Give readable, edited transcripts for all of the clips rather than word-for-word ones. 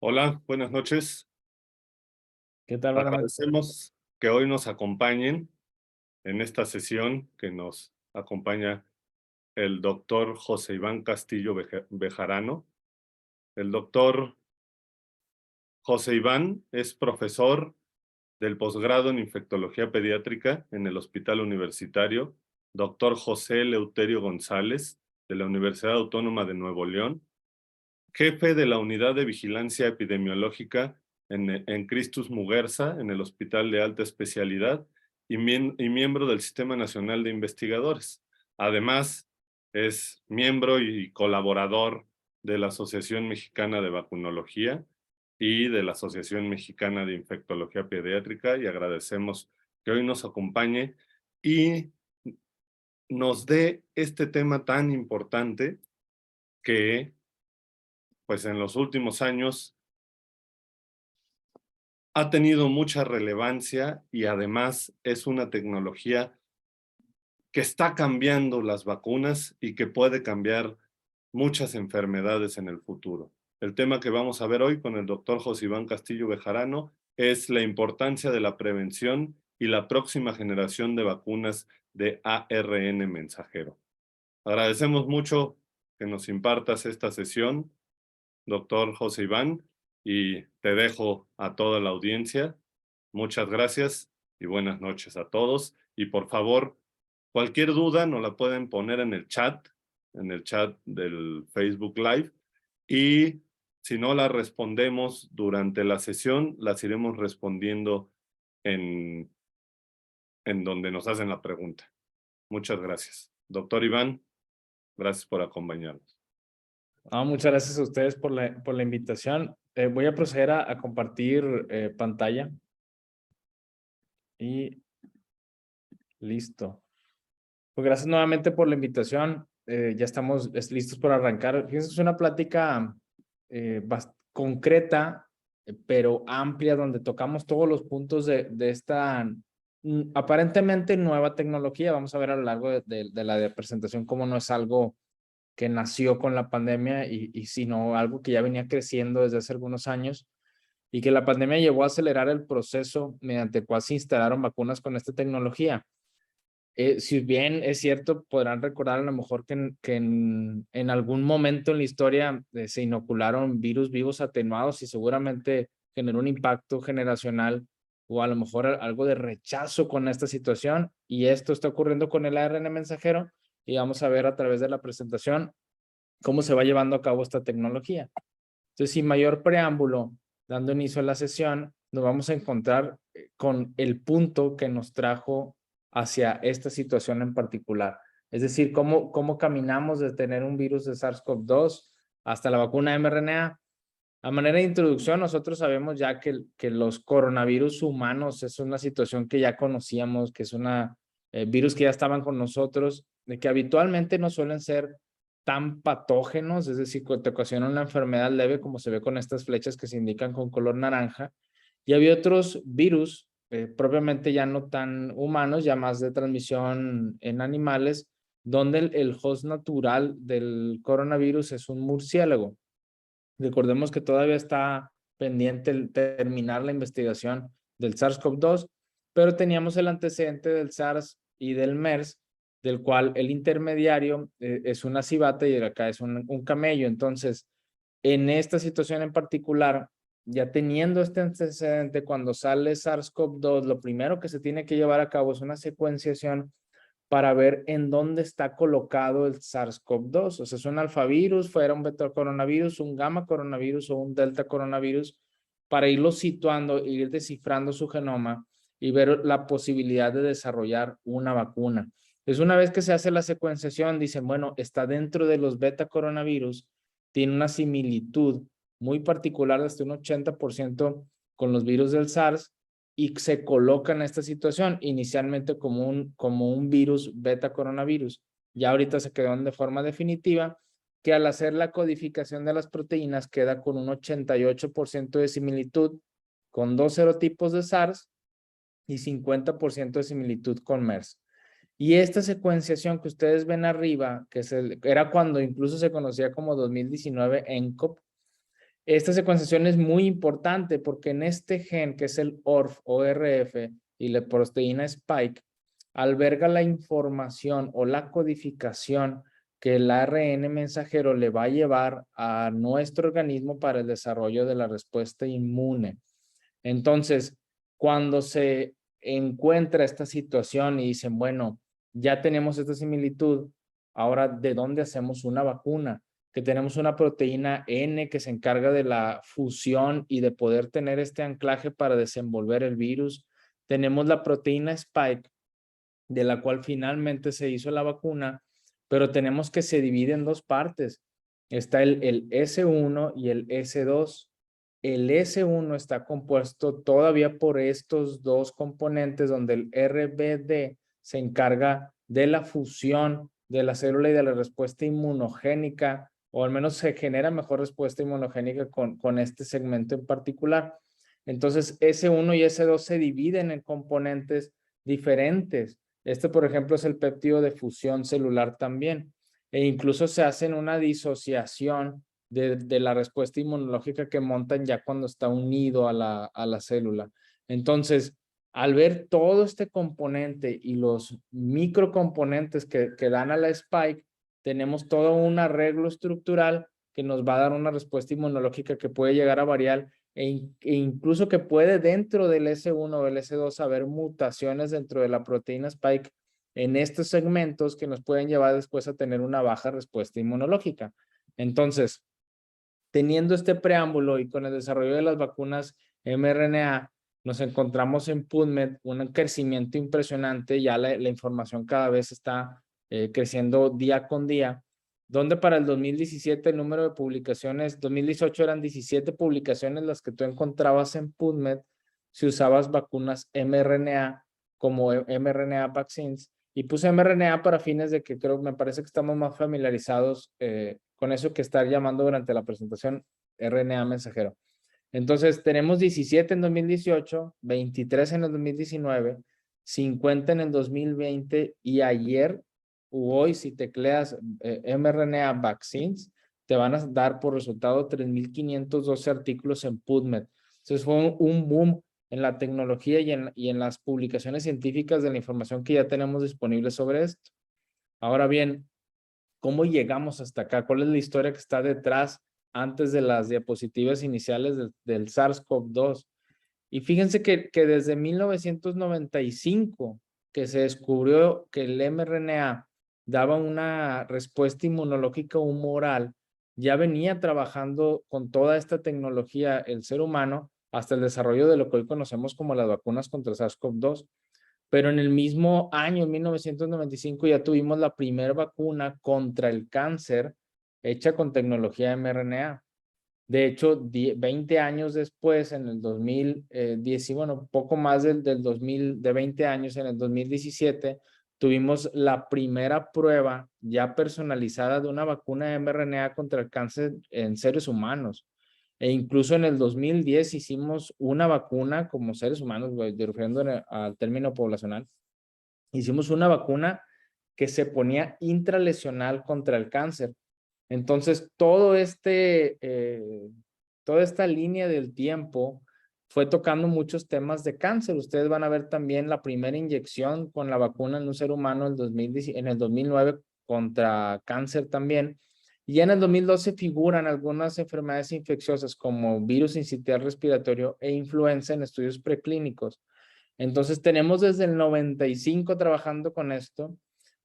Hola, buenas noches. ¿Qué tal? Buenas noches. Agradecemos que hoy nos acompañen en esta sesión que nos acompaña el doctor José Iván Castillo Bejarano. El doctor José Iván es profesor del posgrado en infectología pediátrica en el Hospital Universitario Doctor José Eleuterio González de la Universidad Autónoma de Nuevo León, jefe de la Unidad de Vigilancia Epidemiológica en Christus Muguerza, en el Hospital de Alta Especialidad, y miembro del Sistema Nacional de Investigadores. Además, es miembro y colaborador de la Asociación Mexicana de Vacunología y de la Asociación Mexicana de Infectología Pediátrica, y agradecemos que hoy nos acompañe y nos dé este tema tan importante que pues en los últimos años ha tenido mucha relevancia y además es una tecnología que está cambiando las vacunas y que puede cambiar muchas enfermedades en el futuro. El tema que vamos a ver hoy con el doctor José Iván Castillo Bejarano es la importancia de la prevención y la próxima generación de vacunas de ARN mensajero. Agradecemos mucho que nos impartas esta sesión, doctor José Iván, y te dejo a toda la audiencia. Muchas gracias y buenas noches a todos. Y por favor, cualquier duda nos la pueden poner en el chat del Facebook Live. Y si no la respondemos durante la sesión, las iremos respondiendo en, en donde nos hacen la pregunta. Muchas gracias. Doctor Iván, gracias por acompañarnos. Muchas gracias a ustedes por la invitación. Voy a proceder a compartir pantalla y listo. Pues gracias nuevamente por la invitación. Ya estamos listos para arrancar. Fíjense, es una plática concreta, pero amplia, donde tocamos todos los puntos de esta aparentemente nueva tecnología. Vamos a ver a lo largo de la presentación cómo no es algo que nació con la pandemia sino algo que ya venía creciendo desde hace algunos años y que la pandemia llevó a acelerar el proceso mediante el cual se instalaron vacunas con esta tecnología. Si bien es cierto, podrán recordar a lo mejor que en algún momento en la historia se inocularon virus vivos atenuados y seguramente generó un impacto generacional o a lo mejor algo de rechazo con esta situación, y esto está ocurriendo con el ARN mensajero, y vamos a ver a través de la presentación cómo se va llevando a cabo esta tecnología. Entonces, sin mayor preámbulo, dando inicio a la sesión, nos vamos a encontrar con el punto que nos trajo hacia esta situación en particular. Es decir, cómo caminamos de tener un virus de SARS-CoV-2 hasta la vacuna mRNA. A manera de introducción, nosotros sabemos ya que los coronavirus humanos es una situación que ya conocíamos, que es una virus que ya estaban con nosotros, de que habitualmente no suelen ser tan patógenos, es decir, que te ocasionan una enfermedad leve, como se ve con estas flechas que se indican con color naranja. Y había otros virus, propiamente ya no tan humanos, ya más de transmisión en animales, donde el host natural del coronavirus es un murciélago. Recordemos que todavía está pendiente el terminar la investigación del SARS-CoV-2, pero teníamos el antecedente del SARS y del MERS, del cual el intermediario es una civata y acá es un camello. Entonces, en esta situación en particular, ya teniendo este antecedente, cuando sale SARS-CoV-2, lo primero que se tiene que llevar a cabo es una secuenciación para ver en dónde está colocado el SARS-CoV-2. O sea, es un alfavirus, fuera un beta coronavirus, un gamma coronavirus o un delta coronavirus, para irlo situando, ir descifrando su genoma y ver la posibilidad de desarrollar una vacuna. Entonces, una vez que se hace la secuenciación, dicen, bueno, está dentro de los beta coronavirus, tiene una similitud muy particular de hasta un 80% con los virus del SARS, y se coloca en esta situación inicialmente como un virus beta coronavirus. Ya ahorita se quedó de forma definitiva que al hacer la codificación de las proteínas queda con un 88% de similitud con dos serotipos de SARS y 50% de similitud con MERS. Y esta secuenciación que ustedes ven arriba, era cuando incluso se conocía como 2019 ENCOP, Esta secuenciación es muy importante porque en este gen, que es el ORF, y la proteína Spike, alberga la información o la codificación que el ARN mensajero le va a llevar a nuestro organismo para el desarrollo de la respuesta inmune. Entonces, cuando se encuentra esta situación y dicen, bueno, ya tenemos esta similitud, ahora, ¿de dónde hacemos una vacuna? Que tenemos una proteína N que se encarga de la fusión y de poder tener este anclaje para desenvolver el virus. Tenemos la proteína Spike, de la cual finalmente se hizo la vacuna, pero tenemos que se divide en dos partes. Está el S1 y el S2. El S1 está compuesto todavía por estos dos componentes donde el RBD se encarga de la fusión de la célula y de la respuesta inmunogénica, o al menos se genera mejor respuesta inmunogénica con este segmento en particular. Entonces, S1 y S2 se dividen en componentes diferentes. Este, por ejemplo, es el péptido de fusión celular también. E incluso se hacen una disociación de la respuesta inmunológica que montan ya cuando está unido a la célula. Entonces, al ver todo este componente y los microcomponentes que dan a la spike, tenemos todo un arreglo estructural que nos va a dar una respuesta inmunológica que puede llegar a variar e incluso que puede dentro del S1 o el S2 haber mutaciones dentro de la proteína spike en estos segmentos que nos pueden llevar después a tener una baja respuesta inmunológica. Entonces, teniendo este preámbulo y con el desarrollo de las vacunas mRNA, nos encontramos en PubMed un crecimiento impresionante, ya la información cada vez está creciendo día con día, donde para el 2017 el número de publicaciones, 2018 eran 17 publicaciones las que tú encontrabas en PubMed si usabas vacunas mRNA como mRNA vaccines, y puse mRNA para fines de que me parece que estamos más familiarizados con eso que estar llamando durante la presentación RNA mensajero. Entonces, tenemos 17 en 2018, 23 en el 2019, 50 en el 2020 y ayer u hoy, si tecleas mRNA vaccines, te van a dar por resultado 3,512 artículos en PubMed. Entonces, fue un boom en la tecnología y en las publicaciones científicas de la información que ya tenemos disponible sobre esto. Ahora bien, ¿cómo llegamos hasta acá? ¿Cuál es la historia que está detrás antes de las diapositivas iniciales del SARS-CoV-2? Y fíjense que desde 1995 que se descubrió que el mRNA daba una respuesta inmunológica humoral, ya venía trabajando con toda esta tecnología el ser humano hasta el desarrollo de lo que hoy conocemos como las vacunas contra SARS-CoV-2. Pero en el mismo año, en 1995, ya tuvimos la primera vacuna contra el cáncer hecha con tecnología mRNA. De hecho, 20 años después, en el 2010, bueno, poco más del 2000, de 20 años, en el 2017, tuvimos la primera prueba ya personalizada de una vacuna de mRNA contra el cáncer en seres humanos. E incluso en el 2010 hicimos una vacuna como seres humanos, refiriendo al término poblacional, hicimos una vacuna que se ponía intralesional contra el cáncer. Entonces, toda esta línea del tiempo fue tocando muchos temas de cáncer. Ustedes van a ver también la primera inyección con la vacuna en un ser humano en el 2009 contra cáncer también. Y en el 2012 figuran algunas enfermedades infecciosas como virus sincitial respiratorio e influenza en estudios preclínicos. Entonces tenemos desde el 95 trabajando con esto.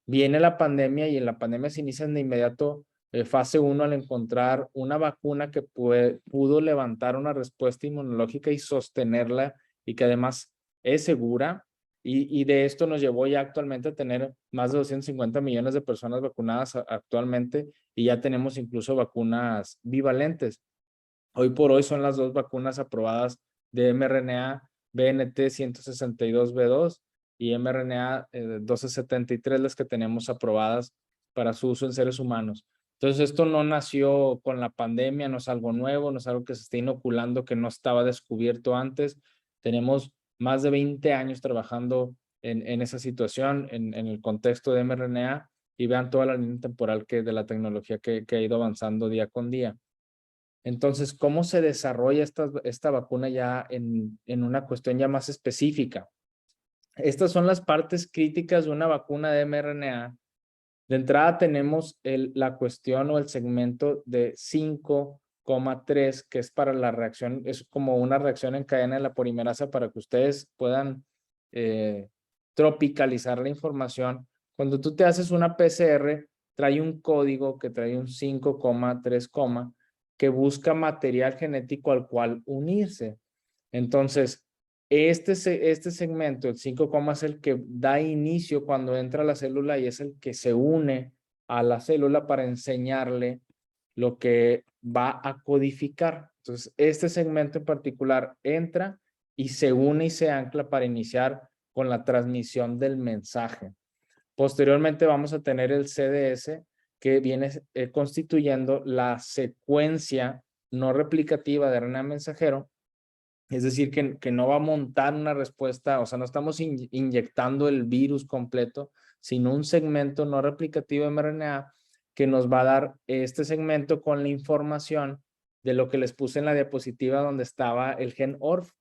Viene la pandemia y en la pandemia se inicia de inmediato fase 1 al encontrar una vacuna que pudo levantar una respuesta inmunológica y sostenerla y que además es segura. Y de esto nos llevó ya actualmente a tener más de 250 millones de personas vacunadas actualmente y ya tenemos incluso vacunas bivalentes. Hoy por hoy son las dos vacunas aprobadas de mRNA BNT 162b2 y mRNA 1273 las que tenemos aprobadas para su uso en seres humanos. Entonces, esto no nació con la pandemia, no es algo nuevo, no es algo que se esté inoculando, que no estaba descubierto antes. Tenemos más de 20 años trabajando en esa situación, en el contexto de mRNA, y vean toda la línea temporal de la tecnología que ha ido avanzando día con día. Entonces, ¿cómo se desarrolla esta vacuna ya en una cuestión ya más específica? Estas son las partes críticas de una vacuna de mRNA. De entrada tenemos la cuestión o el segmento de 5,3, que es para la reacción, es como una reacción en cadena de la polimerasa para que ustedes puedan tropicalizar la información. Cuando tú te haces una PCR, trae un código que trae un 5,3, que busca material genético al cual unirse. Entonces, este segmento, el 5, es el que da inicio cuando entra a la célula y es el que se une a la célula para enseñarle lo que va a codificar. Entonces, este segmento en particular entra y se une y se ancla para iniciar con la transmisión del mensaje. Posteriormente vamos a tener el CDS, que viene constituyendo la secuencia no replicativa de RNA mensajero. Es decir, que no va a montar una respuesta, o sea, no estamos inyectando el virus completo, sino un segmento no replicativo de mRNA que nos va a dar este segmento con la información de lo que les puse en la diapositiva donde estaba el gen ORF.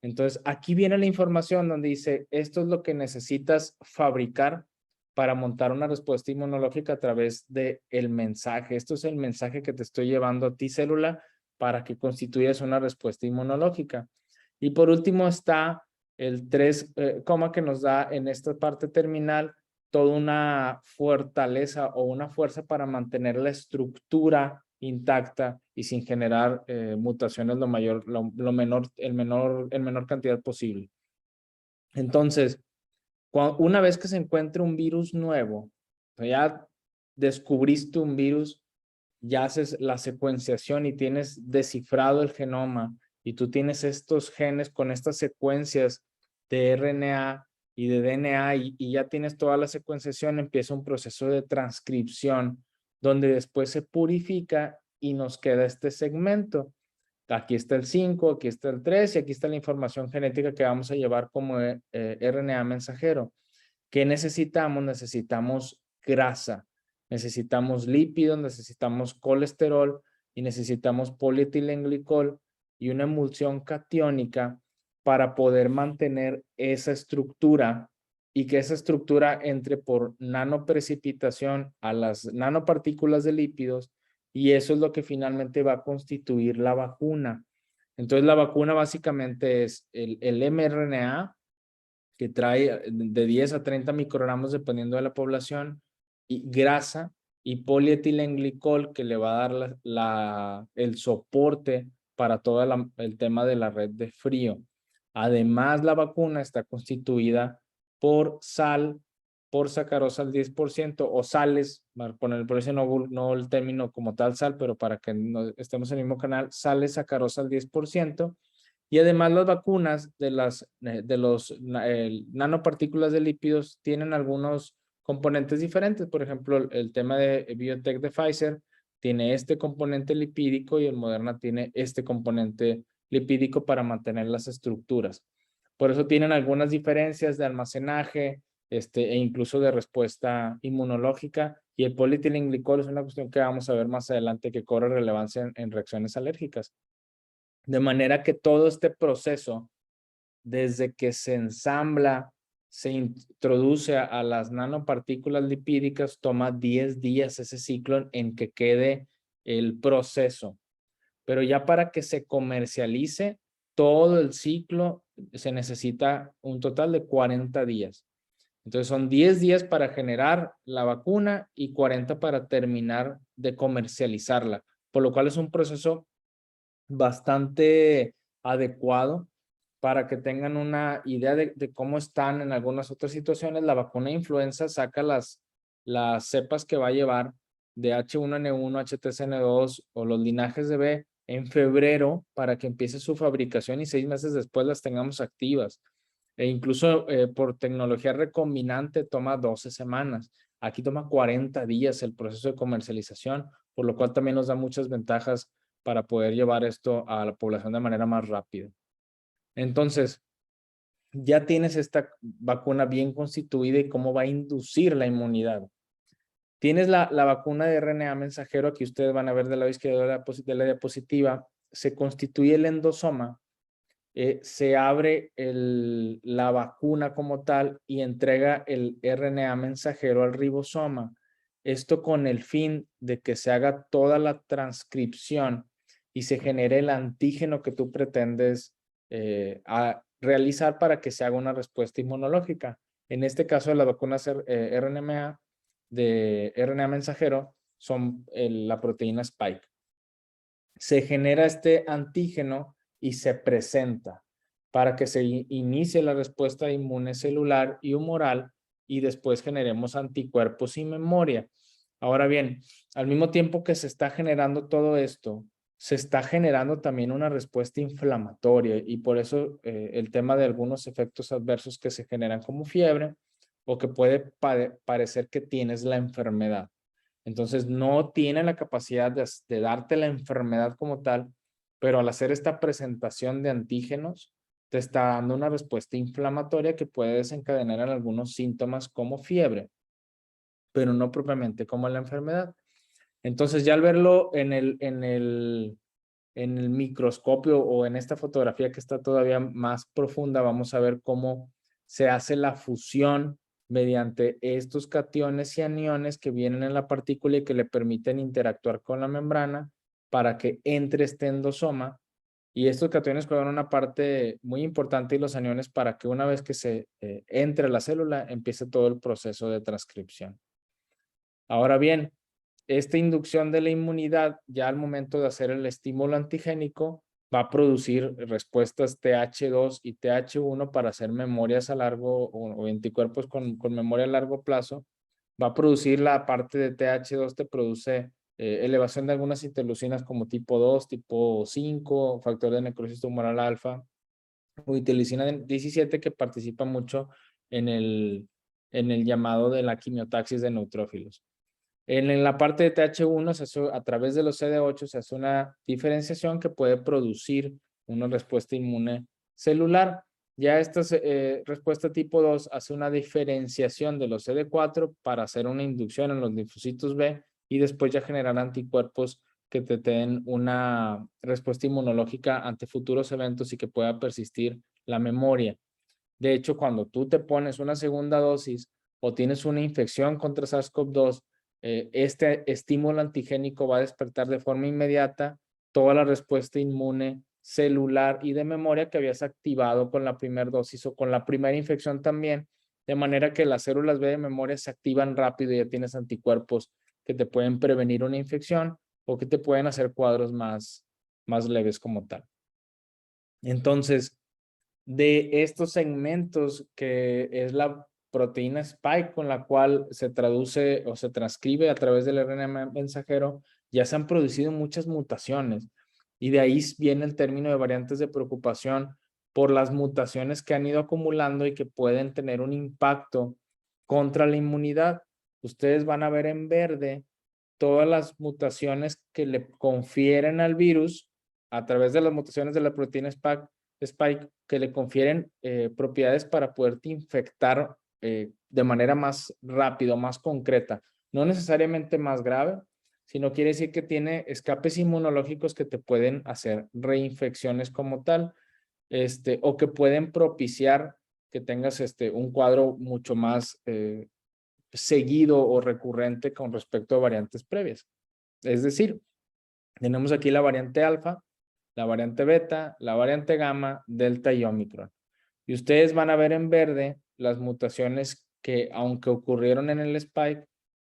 Entonces, aquí viene la información donde dice, esto es lo que necesitas fabricar para montar una respuesta inmunológica a través del mensaje. Esto es el mensaje que te estoy llevando a ti, célula, para que constituyas una respuesta inmunológica. Y por último está el 3, que nos da en esta parte terminal toda una fortaleza o una fuerza para mantener la estructura intacta y sin generar mutaciones en menor cantidad posible. Entonces, una vez que se encuentre un virus nuevo, ya descubriste un virus, ya haces la secuenciación y tienes descifrado el genoma y tú tienes estos genes con estas secuencias de RNA y de DNA y ya tienes toda la secuenciación, empieza un proceso de transcripción donde después se purifica y nos queda este segmento. Aquí está el 5, aquí está el 3 y aquí está la información genética que vamos a llevar como RNA mensajero. ¿Qué necesitamos? Necesitamos grasa, necesitamos lípidos, necesitamos colesterol y necesitamos polietilenglicol y una emulsión catiónica para poder mantener esa estructura y que esa estructura entre por nanoprecipitación a las nanopartículas de lípidos y eso es lo que finalmente va a constituir la vacuna. Entonces la vacuna básicamente es el mRNA, que trae de 10 a 30 microgramos dependiendo de la población, y grasa y polietilenglicol que le va a dar el soporte para todo el tema de la red de frío. Además, la vacuna está constituida por sal, por sacarosa al 10% o sales, para poner por eso no el término como tal sal, pero para que no estemos en el mismo canal, sales, sacarosa al 10%. Y además las vacunas de los nanopartículas de lípidos tienen algunos componentes diferentes. Por ejemplo, el tema de BioNTech de Pfizer tiene este componente lipídico y el Moderna tiene este componente lipídico para mantener las estructuras. Por eso tienen algunas diferencias de almacenaje e incluso de respuesta inmunológica. Y el polietilenglicol es una cuestión que vamos a ver más adelante que cobra relevancia en reacciones alérgicas. De manera que todo este proceso, desde que se ensambla, se introduce a las nanopartículas lipídicas, toma 10 días ese ciclo en que quede el proceso. Pero ya para que se comercialice todo el ciclo, se necesita un total de 40 días. Entonces son 10 días para generar la vacuna y 40 para terminar de comercializarla, por lo cual es un proceso bastante adecuado para que tengan una idea de cómo están en algunas otras situaciones. La vacuna de influenza saca las cepas que va a llevar de H1N1, HTCN2 o los linajes de B en febrero para que empiece su fabricación y 6 meses después las tengamos activas. E incluso por tecnología recombinante toma 12 semanas. Aquí toma 40 días el proceso de comercialización, por lo cual también nos da muchas ventajas para poder llevar esto a la población de manera más rápida. Entonces, ya tienes esta vacuna bien constituida y cómo va a inducir la inmunidad. Tienes la vacuna de RNA mensajero, aquí ustedes van a ver del lado izquierdo de la diapositiva, se constituye el endosoma, se abre la vacuna como tal y entrega el RNA mensajero al ribosoma. Esto con el fin de que se haga toda la transcripción y se genere el antígeno que tú pretendes realizar para que se haga una respuesta inmunológica. En este caso, de las vacunas RNA de RNA mensajero son la proteína Spike. Se genera este antígeno y se presenta para que se inicie la respuesta inmune celular y humoral y después generemos anticuerpos y memoria. Ahora bien, al mismo tiempo que se está generando todo esto, se está generando también una respuesta inflamatoria y por eso el tema de algunos efectos adversos que se generan como fiebre o que puede parecer que tienes la enfermedad. Entonces no tiene la capacidad de darte la enfermedad como tal, pero al hacer esta presentación de antígenos, te está dando una respuesta inflamatoria que puede desencadenar en algunos síntomas como fiebre, pero no propiamente como la enfermedad. Entonces ya al verlo en el microscopio o en esta fotografía que está todavía más profunda, vamos a ver cómo se hace la fusión mediante estos cationes y aniones que vienen en la partícula y que le permiten interactuar con la membrana para que entre este endosoma. Y estos cationes juegan una parte muy importante y los aniones para que una vez que se entre la célula empiece todo el proceso de transcripción. Ahora bien, esta inducción de la inmunidad, ya al momento de hacer el estímulo antigénico, va a producir respuestas TH2 y TH1 para hacer memorias a largo o anticuerpos con memoria a largo plazo. Va a producir la parte de TH2, te produce elevación de algunas interleucinas como tipo 2, tipo 5, factor de necrosis tumoral alfa, o interleucina 17 que participa mucho en el llamado de la quimiotaxis de neutrófilos. En la parte de TH1, a través de los CD8, se hace una diferenciación que puede producir una respuesta inmune celular. Ya esta respuesta tipo 2 hace una diferenciación de los CD4 para hacer una inducción en los linfocitos B y después ya generar anticuerpos que te den una respuesta inmunológica ante futuros eventos y que pueda persistir la memoria. De hecho, cuando tú te pones una segunda dosis o tienes una infección contra SARS-CoV-2, este estímulo antigénico va a despertar de forma inmediata toda la respuesta inmune celular y de memoria que habías activado con la primera dosis o con la primera infección también, de manera que las células B de memoria se activan rápido y ya tienes anticuerpos que te pueden prevenir una infección o que te pueden hacer cuadros más leves como tal. Entonces, de estos segmentos que es la proteína Spike con la cual se traduce o se transcribe a través del RNA mensajero, ya se han producido muchas mutaciones y de ahí viene el término de variantes de preocupación por las mutaciones que han ido acumulando y que pueden tener un impacto contra la inmunidad. Ustedes van a ver en verde todas las mutaciones que le confieren al virus a través de las mutaciones de la proteína Spike que le confieren propiedades para poderte infectar de manera más rápida, más concreta. No necesariamente más grave, sino quiere decir que tiene escapes inmunológicos que te pueden hacer reinfecciones como tal, o que pueden propiciar que tengas un cuadro mucho más seguido o recurrente con respecto a variantes previas. Es decir, tenemos aquí la variante alfa, la variante beta, la variante gamma, delta y omicron. Y ustedes van a ver en verde las mutaciones que, aunque ocurrieron en el spike,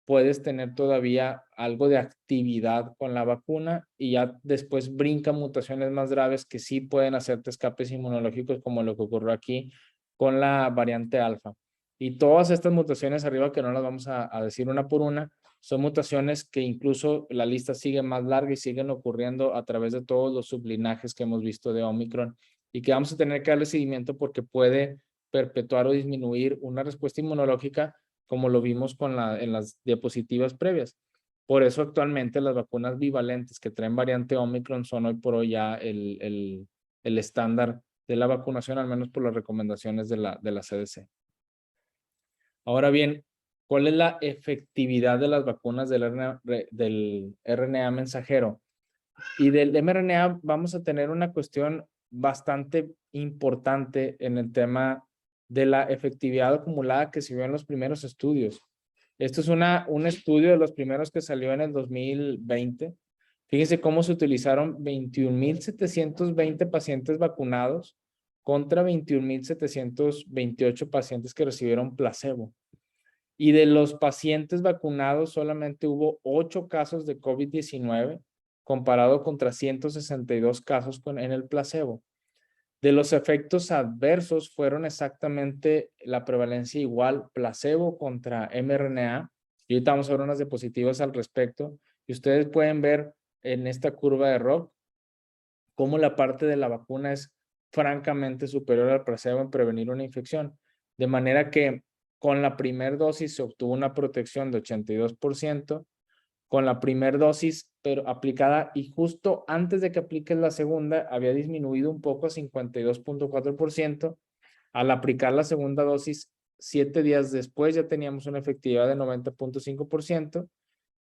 puedes tener todavía algo de actividad con la vacuna y ya después brincan mutaciones más graves que sí pueden hacerte escapes inmunológicos como lo que ocurrió aquí con la variante alfa. Y todas estas mutaciones arriba, que no las vamos a decir una por una, son mutaciones que incluso la lista sigue más larga y siguen ocurriendo a través de todos los sublinajes que hemos visto de Omicron y que vamos a tener que darle seguimiento porque puede perpetuar o disminuir una respuesta inmunológica como lo vimos en las diapositivas previas. Por eso actualmente las vacunas bivalentes que traen variante Omicron son hoy por hoy ya el estándar de la vacunación, al menos por las recomendaciones de la CDC. Ahora bien, ¿Cuál es la efectividad de las vacunas del RNA mensajero? Y del mRNA vamos a tener una cuestión bastante importante en el tema de la efectividad acumulada que se vio en los primeros estudios. Esto es un estudio de los primeros que salió en el 2020. Fíjense cómo se utilizaron 21,720 pacientes vacunados contra 21,728 pacientes que recibieron placebo. Y de los pacientes vacunados solamente hubo 8 casos de COVID-19 comparado contra 162 casos en el placebo. De los efectos adversos fueron exactamente la prevalencia igual, placebo contra mRNA. Y ahorita vamos a ver unas diapositivas al respecto. Y ustedes pueden ver en esta curva de ROC cómo la parte de la vacuna es francamente superior al placebo en prevenir una infección. De manera que con la primera dosis se obtuvo una protección de 82%, con la primera dosis, pero aplicada y justo antes de que apliques la segunda, había disminuido un poco a 52.4%. Al aplicar la segunda dosis, 7 días después ya teníamos una efectividad de 90.5%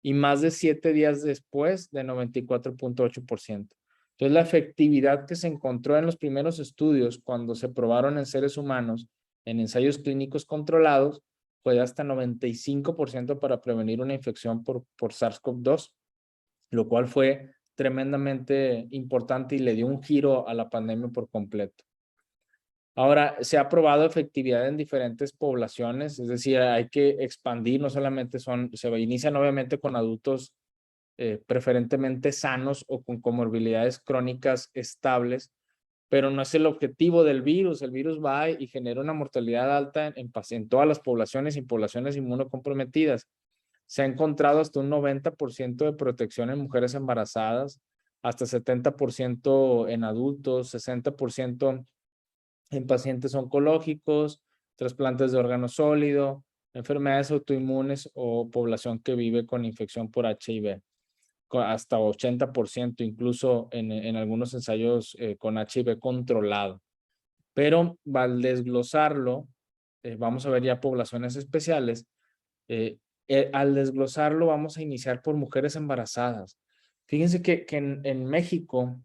y más de 7 días después de 94.8%. Entonces, la efectividad que se encontró en los primeros estudios cuando se probaron en seres humanos en ensayos clínicos controlados fue de hasta 95% para prevenir una infección por SARS-CoV-2, lo cual fue tremendamente importante y le dio un giro a la pandemia por completo. Ahora, se ha probado efectividad en diferentes poblaciones, es decir, hay que expandir, no solamente se inician obviamente con adultos preferentemente sanos o con comorbilidades crónicas estables, pero no es el objetivo del virus. El virus va y genera una mortalidad alta en todas las poblaciones y poblaciones inmunocomprometidas. Se ha encontrado hasta un 90% de protección en mujeres embarazadas, hasta 70% en adultos, 60% en pacientes oncológicos, trasplantes de órgano sólido, enfermedades autoinmunes o población que vive con infección por HIV. Hasta 80% incluso en algunos ensayos con HIV controlado. Pero al desglosarlo, vamos a ver ya poblaciones especiales. Al desglosarlo vamos a iniciar por mujeres embarazadas. Fíjense que en México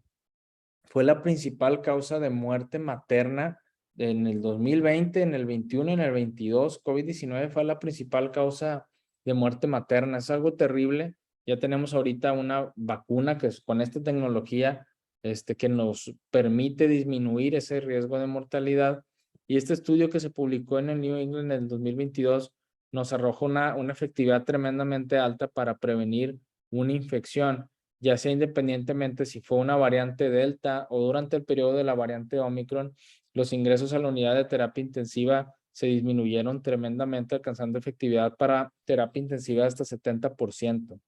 fue la principal causa de muerte materna en el 2020, en el 21, en el 22. COVID-19 fue la principal causa de muerte materna. Es algo terrible. Ya tenemos ahorita una vacuna que es con esta tecnología que nos permite disminuir ese riesgo de mortalidad. Y este estudio que se publicó en el New England en el 2022 nos arroja una efectividad tremendamente alta para prevenir una infección, ya sea independientemente si fue una variante Delta o durante el periodo de la variante Omicron. Los ingresos a la unidad de terapia intensiva se disminuyeron tremendamente, alcanzando efectividad para terapia intensiva hasta 70%.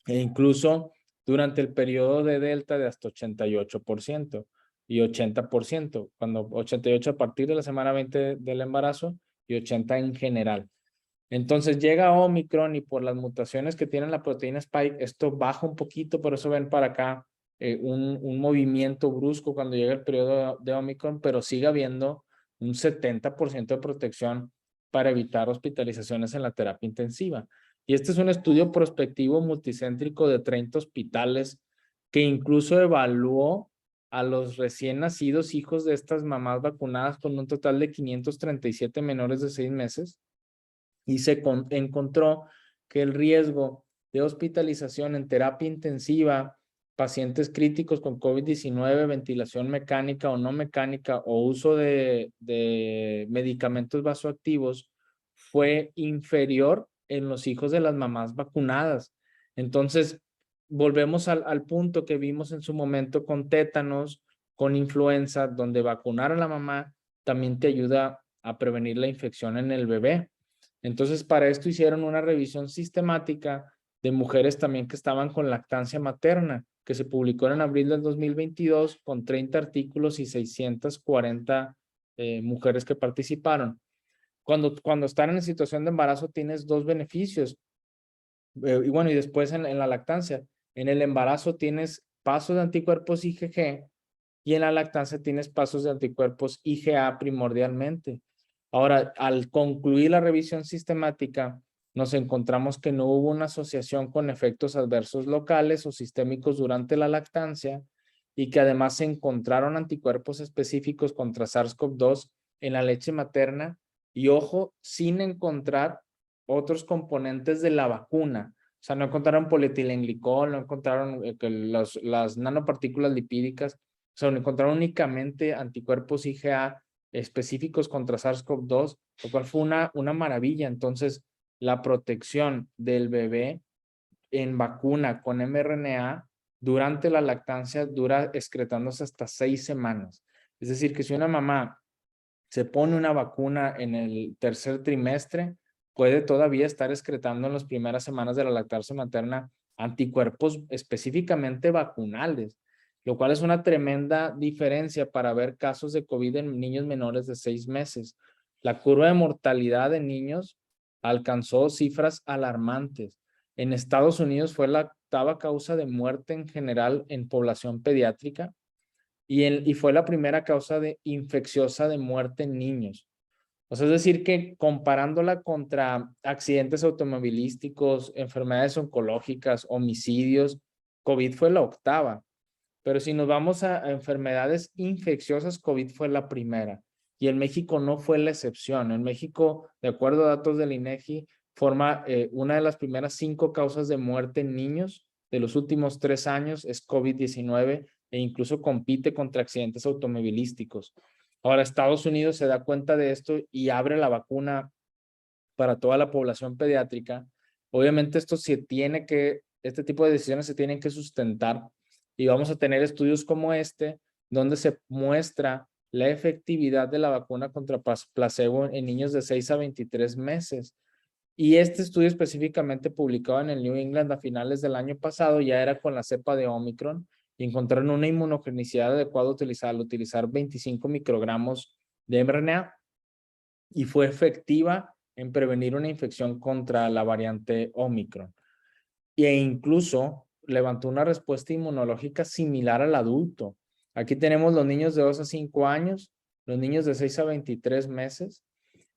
E incluso durante el periodo de Delta de hasta 88% y 80%, cuando 88 a partir de la semana 20 del embarazo y 80 en general. Entonces llega Omicron y por las mutaciones que tiene la proteína Spike, esto baja un poquito, por eso ven para acá un movimiento brusco cuando llega el periodo de Omicron, pero sigue habiendo un 70% de protección para evitar hospitalizaciones en la terapia intensiva. Y este es un estudio prospectivo multicéntrico de 30 hospitales que incluso evaluó a los recién nacidos hijos de estas mamás vacunadas con un total de 537 menores de 6 meses y se encontró que el riesgo de hospitalización en terapia intensiva, pacientes críticos con COVID-19, ventilación mecánica o no mecánica o uso de medicamentos vasoactivos fue inferior en los hijos de las mamás vacunadas. Entonces, volvemos al punto que vimos en su momento con tétanos, con influenza, donde vacunar a la mamá también te ayuda a prevenir la infección en el bebé. Entonces, para esto hicieron una revisión sistemática de mujeres también que estaban con lactancia materna, que se publicó en abril del 2022 con 30 artículos y 640 mujeres que participaron. Cuando están en situación de embarazo tienes dos beneficios. Y bueno, y después en la lactancia. En el embarazo tienes pasos de anticuerpos IgG y en la lactancia tienes pasos de anticuerpos IgA primordialmente. Ahora, al concluir la revisión sistemática, nos encontramos que no hubo una asociación con efectos adversos locales o sistémicos durante la lactancia y que además se encontraron anticuerpos específicos contra SARS-CoV-2 en la leche materna y, ojo, sin encontrar otros componentes de la vacuna. O sea, no encontraron polietilenglicol, no encontraron las nanopartículas lipídicas, o sea, encontraron únicamente anticuerpos IgA específicos contra SARS-CoV-2, lo cual fue una maravilla. Entonces, la protección del bebé en vacuna con mRNA durante la lactancia dura excretándose hasta 6 semanas. Es decir, que si una mamá se pone una vacuna en el tercer trimestre, puede todavía estar excretando en las primeras semanas de la lactancia materna anticuerpos específicamente vacunales, lo cual es una tremenda diferencia para ver casos de COVID en niños menores de 6 meses. La curva de mortalidad de niños alcanzó cifras alarmantes. En Estados Unidos fue la octava causa de muerte en general en población pediátrica y fue la primera causa de infecciosa de muerte en niños. O sea, es decir, que comparándola contra accidentes automovilísticos, enfermedades oncológicas, homicidios, COVID fue la octava. Pero si nos vamos a enfermedades infecciosas, COVID fue la primera. Y en México no fue la excepción. En México, de acuerdo a datos del INEGI, forma una de las primeras 5 causas de muerte en niños de los últimos 3 años es COVID-19 e incluso compite contra accidentes automovilísticos. Ahora, Estados Unidos se da cuenta de esto y abre la vacuna para toda la población pediátrica. Obviamente este tipo de decisiones se tienen que sustentar y vamos a tener estudios como este, donde se muestra la efectividad de la vacuna contra placebo en niños de 6 a 23 meses. Y este estudio específicamente publicado en el New England a finales del año pasado ya era con la cepa de Omicron y encontraron una inmunogenicidad adecuada al utilizar 25 microgramos de mRNA y fue efectiva en prevenir una infección contra la variante Omicron. E incluso levantó una respuesta inmunológica similar al adulto. Aquí tenemos los niños de 2 a 5 años, los niños de 6 a 23 meses.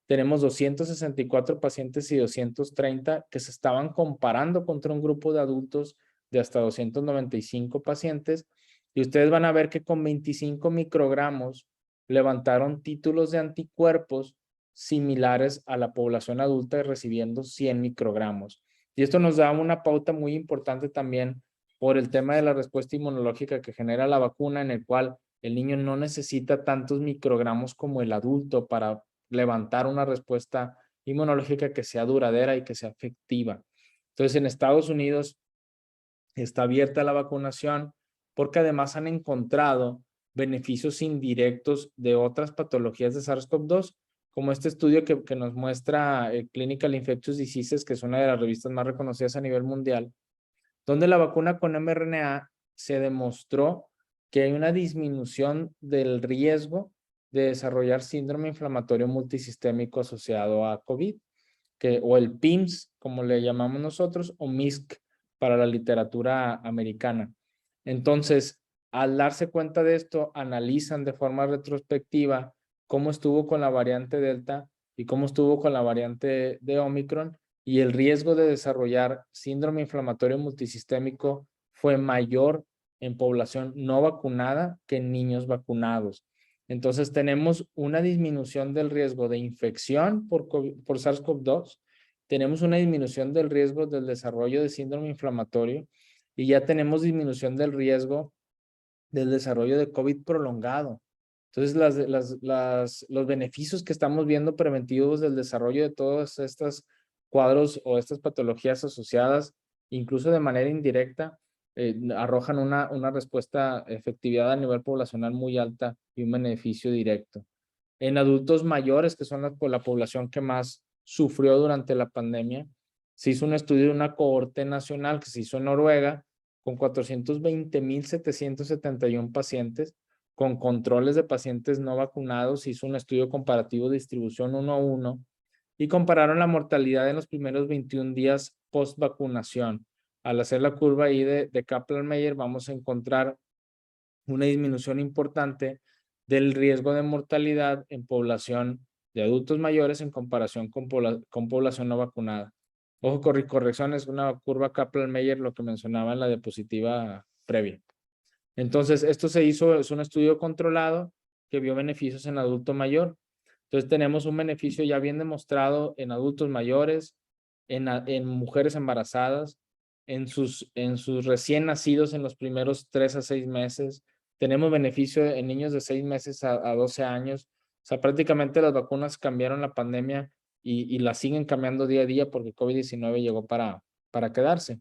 Tenemos 264 pacientes y 230 que se estaban comparando contra un grupo de adultos de hasta 295 pacientes. Y ustedes van a ver que con 25 microgramos levantaron títulos de anticuerpos similares a la población adulta recibiendo 100 microgramos. Y esto nos da una pauta muy importante también por el tema de la respuesta inmunológica que genera la vacuna, en el cual el niño no necesita tantos microgramos como el adulto para levantar una respuesta inmunológica que sea duradera y que sea efectiva. Entonces, en Estados Unidos está abierta la vacunación porque además han encontrado beneficios indirectos de otras patologías de SARS-CoV-2, como este estudio que nos muestra Clinical Infectious Diseases, que es una de las revistas más reconocidas a nivel mundial, donde la vacuna con mRNA se demostró que hay una disminución del riesgo de desarrollar síndrome inflamatorio multisistémico asociado a COVID, o el PIMS, como le llamamos nosotros, o MISC para la literatura americana. Entonces, al darse cuenta de esto, analizan de forma retrospectiva cómo estuvo con la variante Delta y cómo estuvo con la variante de Omicron, y el riesgo de desarrollar síndrome inflamatorio multisistémico fue mayor en población no vacunada que en niños vacunados. Entonces tenemos una disminución del riesgo de infección por SARS-CoV-2, tenemos una disminución del riesgo del desarrollo de síndrome inflamatorio y ya tenemos disminución del riesgo del desarrollo de COVID prolongado. Entonces, los beneficios que estamos viendo preventivos del desarrollo de todos estos cuadros o estas patologías asociadas, incluso de manera indirecta, arrojan una respuesta, efectividad a nivel poblacional muy alta y un beneficio directo. En adultos mayores, que son la población que más sufrió durante la pandemia, se hizo un estudio de una cohorte nacional que se hizo en Noruega con 420,771 pacientes con controles de pacientes no vacunados. Hizo un estudio comparativo de distribución 1 a 1 y compararon la mortalidad en los primeros 21 días post vacunación. Al hacer la curva ahí de Kaplan-Meier, vamos a encontrar una disminución importante del riesgo de mortalidad en población de adultos mayores en comparación con población no vacunada. Ojo, corrección, es una curva Kaplan-Meier, lo que mencionaba en la diapositiva previa. Entonces, esto se hizo, es un estudio controlado que vio beneficios en adulto mayor. Entonces, tenemos un beneficio ya bien demostrado en adultos mayores, en mujeres embarazadas, en sus recién nacidos en los primeros 3 a 6 meses. Tenemos beneficio en niños de 6 meses a 12 años. O sea, prácticamente las vacunas cambiaron la pandemia y la siguen cambiando día a día porque COVID-19 llegó para quedarse.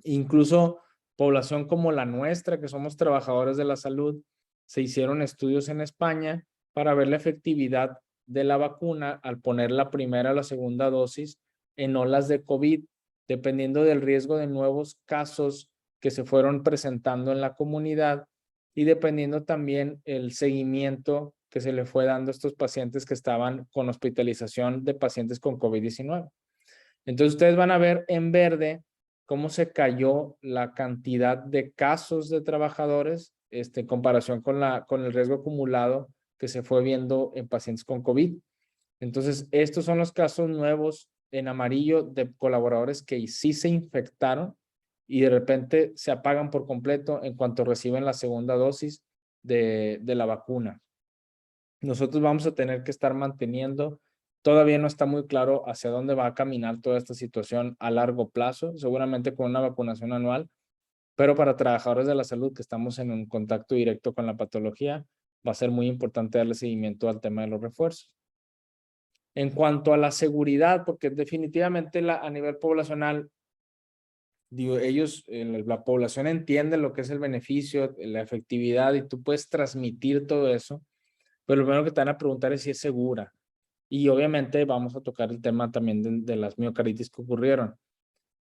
Incluso población como la nuestra, que somos trabajadores de la salud, se hicieron estudios en España para ver la efectividad de la vacuna al poner la primera o la segunda dosis en olas de COVID, dependiendo del riesgo de nuevos casos que se fueron presentando en la comunidad y dependiendo también el seguimiento que se le fue dando a estos pacientes que estaban con hospitalización de pacientes con COVID-19. Entonces ustedes van a ver en verde cómo se cayó la cantidad de casos de trabajadores en comparación con el riesgo acumulado que se fue viendo en pacientes con COVID. Entonces, estos son los casos nuevos en amarillo de colaboradores que sí se infectaron y de repente se apagan por completo en cuanto reciben la segunda dosis de la vacuna. Nosotros vamos a tener que estar manteniendo, todavía no está muy claro hacia dónde va a caminar toda esta situación a largo plazo, seguramente con una vacunación anual, pero para trabajadores de la salud que estamos en un contacto directo con la patología, va a ser muy importante darle seguimiento al tema de los refuerzos. En cuanto a la seguridad, porque definitivamente a nivel poblacional, digo, ellos, la población entiende lo que es el beneficio, la efectividad y tú puedes transmitir todo eso, pero lo primero que te van a preguntar es si es segura. Y obviamente vamos a tocar el tema también de las miocarditis que ocurrieron.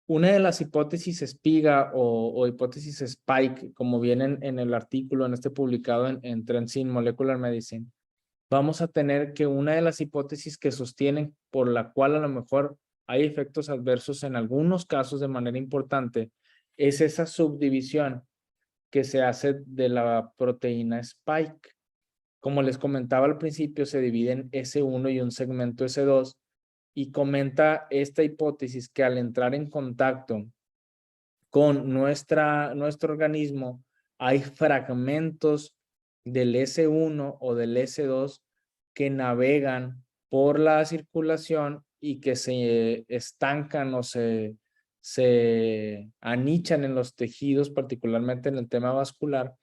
Una de las hipótesis espiga o hipótesis spike, como viene en el artículo en publicado en Trends in Molecular Medicine, vamos a tener que una de las hipótesis que sostienen por la cual a lo mejor hay efectos adversos en algunos casos de manera importante es esa subdivisión que se hace de la proteína spike. Como les comentaba al principio, se divide en S1 y un segmento S2 y comenta esta hipótesis que al entrar en contacto con nuestro organismo hay fragmentos del S1 o del S2 que navegan por la circulación y que se estancan o se anichan en los tejidos, particularmente en el tema vascular,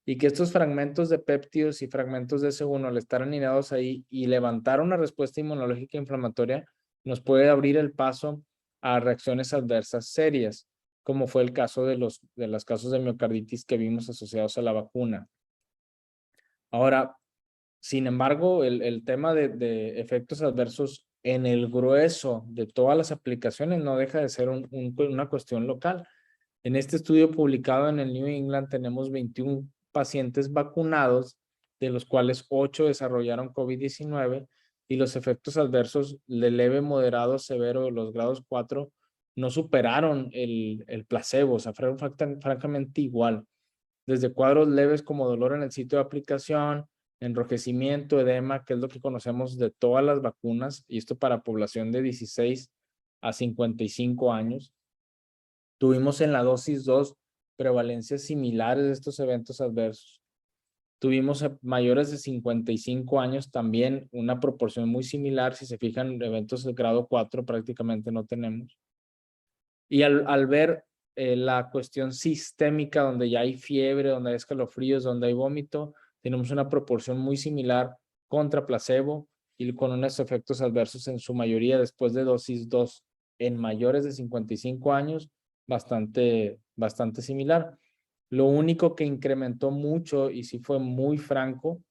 y que estos fragmentos de péptidos y fragmentos de S1 al estar anidados ahí y levantar una respuesta inmunológica inflamatoria, nos puede abrir el paso a reacciones adversas serias, como fue el caso de los casos de miocarditis que vimos asociados a la vacuna. Ahora, sin embargo, el tema de efectos adversos en el grueso de todas las aplicaciones no deja de ser una cuestión local. En este estudio publicado en el New England tenemos 21 pacientes vacunados, de los cuales 8 desarrollaron COVID-19 y los efectos adversos de leve, moderado, severo de los grados 4 no superaron el placebo, o sea, fueron francamente igual. Desde cuadros leves como dolor en el sitio de aplicación, enrojecimiento, edema, que es lo que conocemos de todas las vacunas, y esto para población de 16 a 55 años. Tuvimos en la dosis 2 prevalencias similares de estos eventos adversos. Tuvimos mayores de 55 años también una proporción muy similar. Si se fijan, eventos de grado 4 prácticamente no tenemos. Y al ver la cuestión sistémica, donde ya hay fiebre, donde hay escalofríos, donde hay vómito, tenemos una proporción muy similar contra placebo y con unos efectos adversos en su mayoría después de dosis 2 en mayores de 55 años, bastante similar. Lo único que incrementó mucho y sí fue muy franco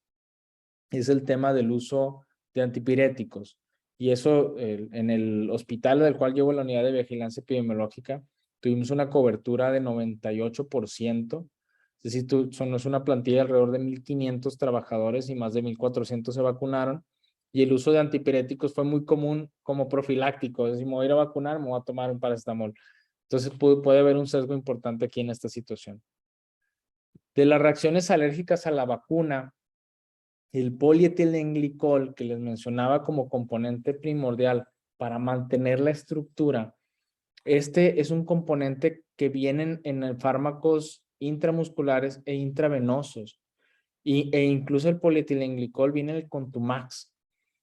es el tema del uso de antipiréticos. Y eso en el hospital del cual llevo la unidad de vigilancia epidemiológica, tuvimos una cobertura de 98%. Es decir, no es una plantilla de alrededor de 1,500 trabajadores y más de 1,400 se vacunaron. Y el uso de antipiréticos fue muy común como profiláctico. Es decir, me voy a ir a vacunar, me voy a tomar un paracetamol. Entonces puede haber un sesgo importante aquí en esta situación. De las reacciones alérgicas a la vacuna, el polietilenglicol que les mencionaba como componente primordial para mantener la estructura, Este es un componente que viene en fármacos intramusculares e intravenosos. E incluso el polietilenglicol viene en el Contumax.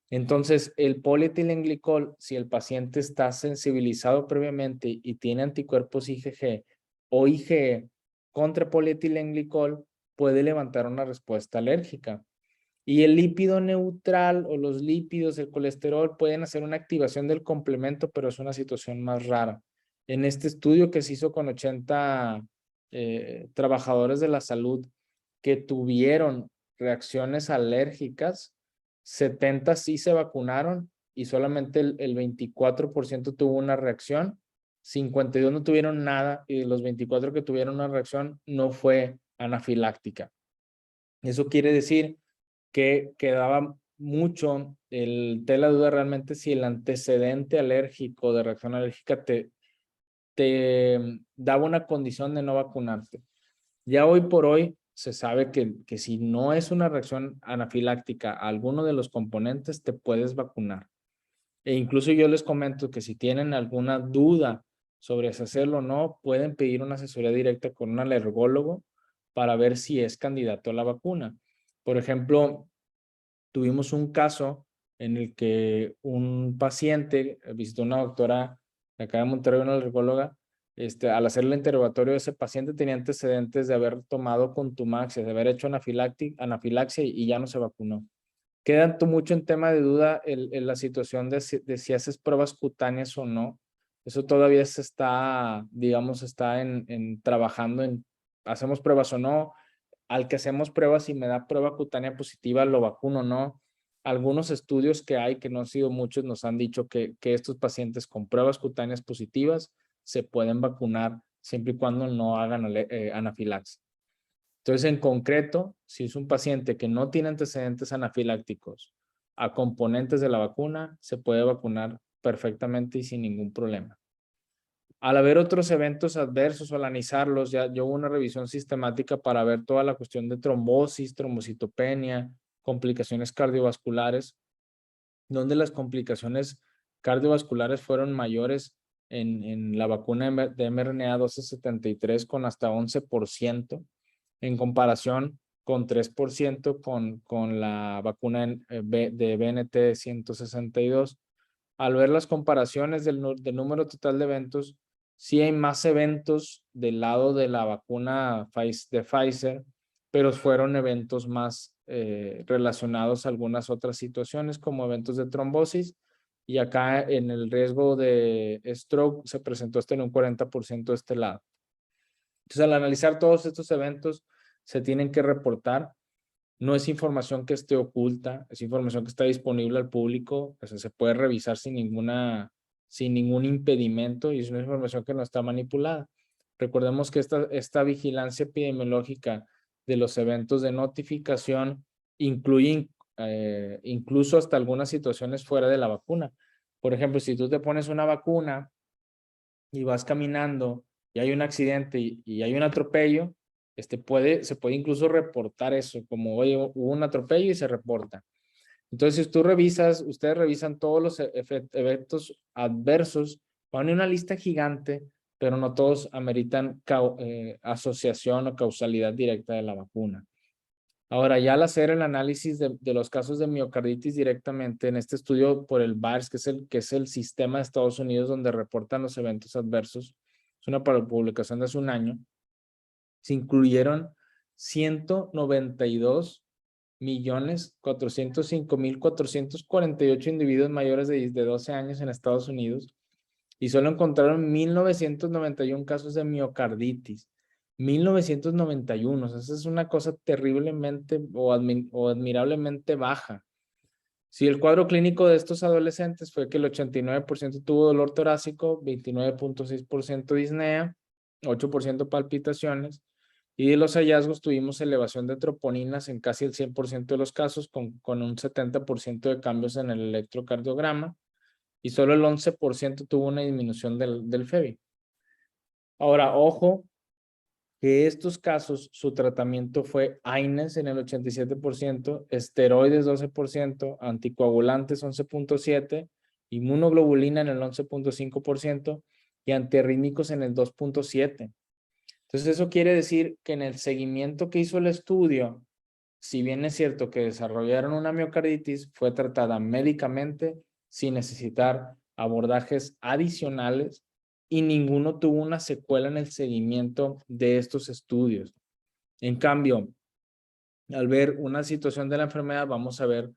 Entonces, el polietilenglicol, si el paciente está sensibilizado previamente y tiene anticuerpos IgG o IgE contra polietilenglicol, puede levantar una respuesta alérgica. Y el lípido neutral o los lípidos, el colesterol, pueden hacer una activación del complemento, pero es una situación más rara. En este estudio que se hizo con 80 trabajadores de la salud que tuvieron reacciones alérgicas, 70 sí se vacunaron y solamente el 24% tuvo una reacción, 52 no tuvieron nada y de los 24 que tuvieron una reacción no fue anafiláctica. Eso quiere decir que quedaba mucho el tela de duda realmente si el antecedente alérgico de reacción alérgica te daba una condición de no vacunarte. Ya hoy por hoy se sabe que si no es una reacción anafiláctica a alguno de los componentes, te puedes vacunar. E incluso yo les comento que si tienen alguna duda sobre si hacerlo o no, pueden pedir una asesoría directa con un alergólogo para ver si es candidato a la vacuna. Por ejemplo, tuvimos un caso en el que un paciente visitó a una doctora de acá de Monterrey, una alergóloga. Al hacer el interrogatorio, ese paciente tenía antecedentes de haber tomado Contumax, de haber hecho anafilaxia y ya no se vacunó. Queda mucho en tema de duda la situación de si haces pruebas cutáneas o no. Eso todavía se está, digamos, está trabajando en, hacemos pruebas o no. Al que hacemos pruebas, si me da prueba cutánea positiva, lo vacuno o no. Algunos estudios que hay, que no han sido muchos, nos han dicho que estos pacientes con pruebas cutáneas positivas se pueden vacunar siempre y cuando no hagan anafilaxia. Entonces, en concreto, si es un paciente que no tiene antecedentes anafilácticos a componentes de la vacuna, se puede vacunar perfectamente y sin ningún problema. Al haber otros eventos adversos o al analizarlos, ya hubo una revisión sistemática para ver toda la cuestión de trombosis, trombocitopenia, complicaciones cardiovasculares, donde las complicaciones cardiovasculares fueron mayores en la vacuna de mRNA 1273 con hasta 11%, en comparación con 3% con la vacuna de BNT 162. Al ver las comparaciones del número total de eventos, sí hay más eventos del lado de la vacuna de Pfizer, pero fueron eventos más relacionados a algunas otras situaciones como eventos de trombosis, y acá en el riesgo de stroke se presentó en un 40% de este lado. Entonces, al analizar todos estos eventos, se tienen que reportar. No es información que esté oculta, es información que está disponible al público, o sea, se puede revisar sin ningún impedimento y es una información que no está manipulada. Recordemos que esta vigilancia epidemiológica de los eventos de notificación incluye incluso hasta algunas situaciones fuera de la vacuna. Por ejemplo, si tú te pones una vacuna y vas caminando y hay un accidente y hay un atropello, se puede incluso reportar eso, como, oye, hubo un atropello y se reporta. Entonces, si ustedes revisan todos los eventos adversos, van en una lista gigante, pero no todos ameritan asociación o causalidad directa de la vacuna. Ahora, ya al hacer el análisis de los casos de miocarditis directamente en este estudio por el VAERS, que es el sistema de Estados Unidos donde reportan los eventos adversos, es una publicación de hace un año, se incluyeron 192.405.448 individuos mayores de 12 años en Estados Unidos y solo encontraron 1,991 casos de miocarditis. 1991, o sea, esa es una cosa terriblemente o admirablemente baja. Si el cuadro clínico de estos adolescentes fue que el 89% tuvo dolor torácico, 29.6% disnea, 8% palpitaciones, y de los hallazgos tuvimos elevación de troponinas en casi el 100% de los casos, con un 70% de cambios en el electrocardiograma, y solo el 11% tuvo una disminución del FEBI. Ahora, ojo, que estos casos, su tratamiento fue AINES en el 87%, esteroides 12%, anticoagulantes 11.7%, inmunoglobulina en el 11.5%, y antiarrítmicos en el 2.7. Entonces, eso quiere decir que en el seguimiento que hizo el estudio, si bien es cierto que desarrollaron una miocarditis, fue tratada médicamente sin necesitar abordajes adicionales y ninguno tuvo una secuela en el seguimiento de estos estudios. En cambio, al ver una situación de la enfermedad, vamos a ver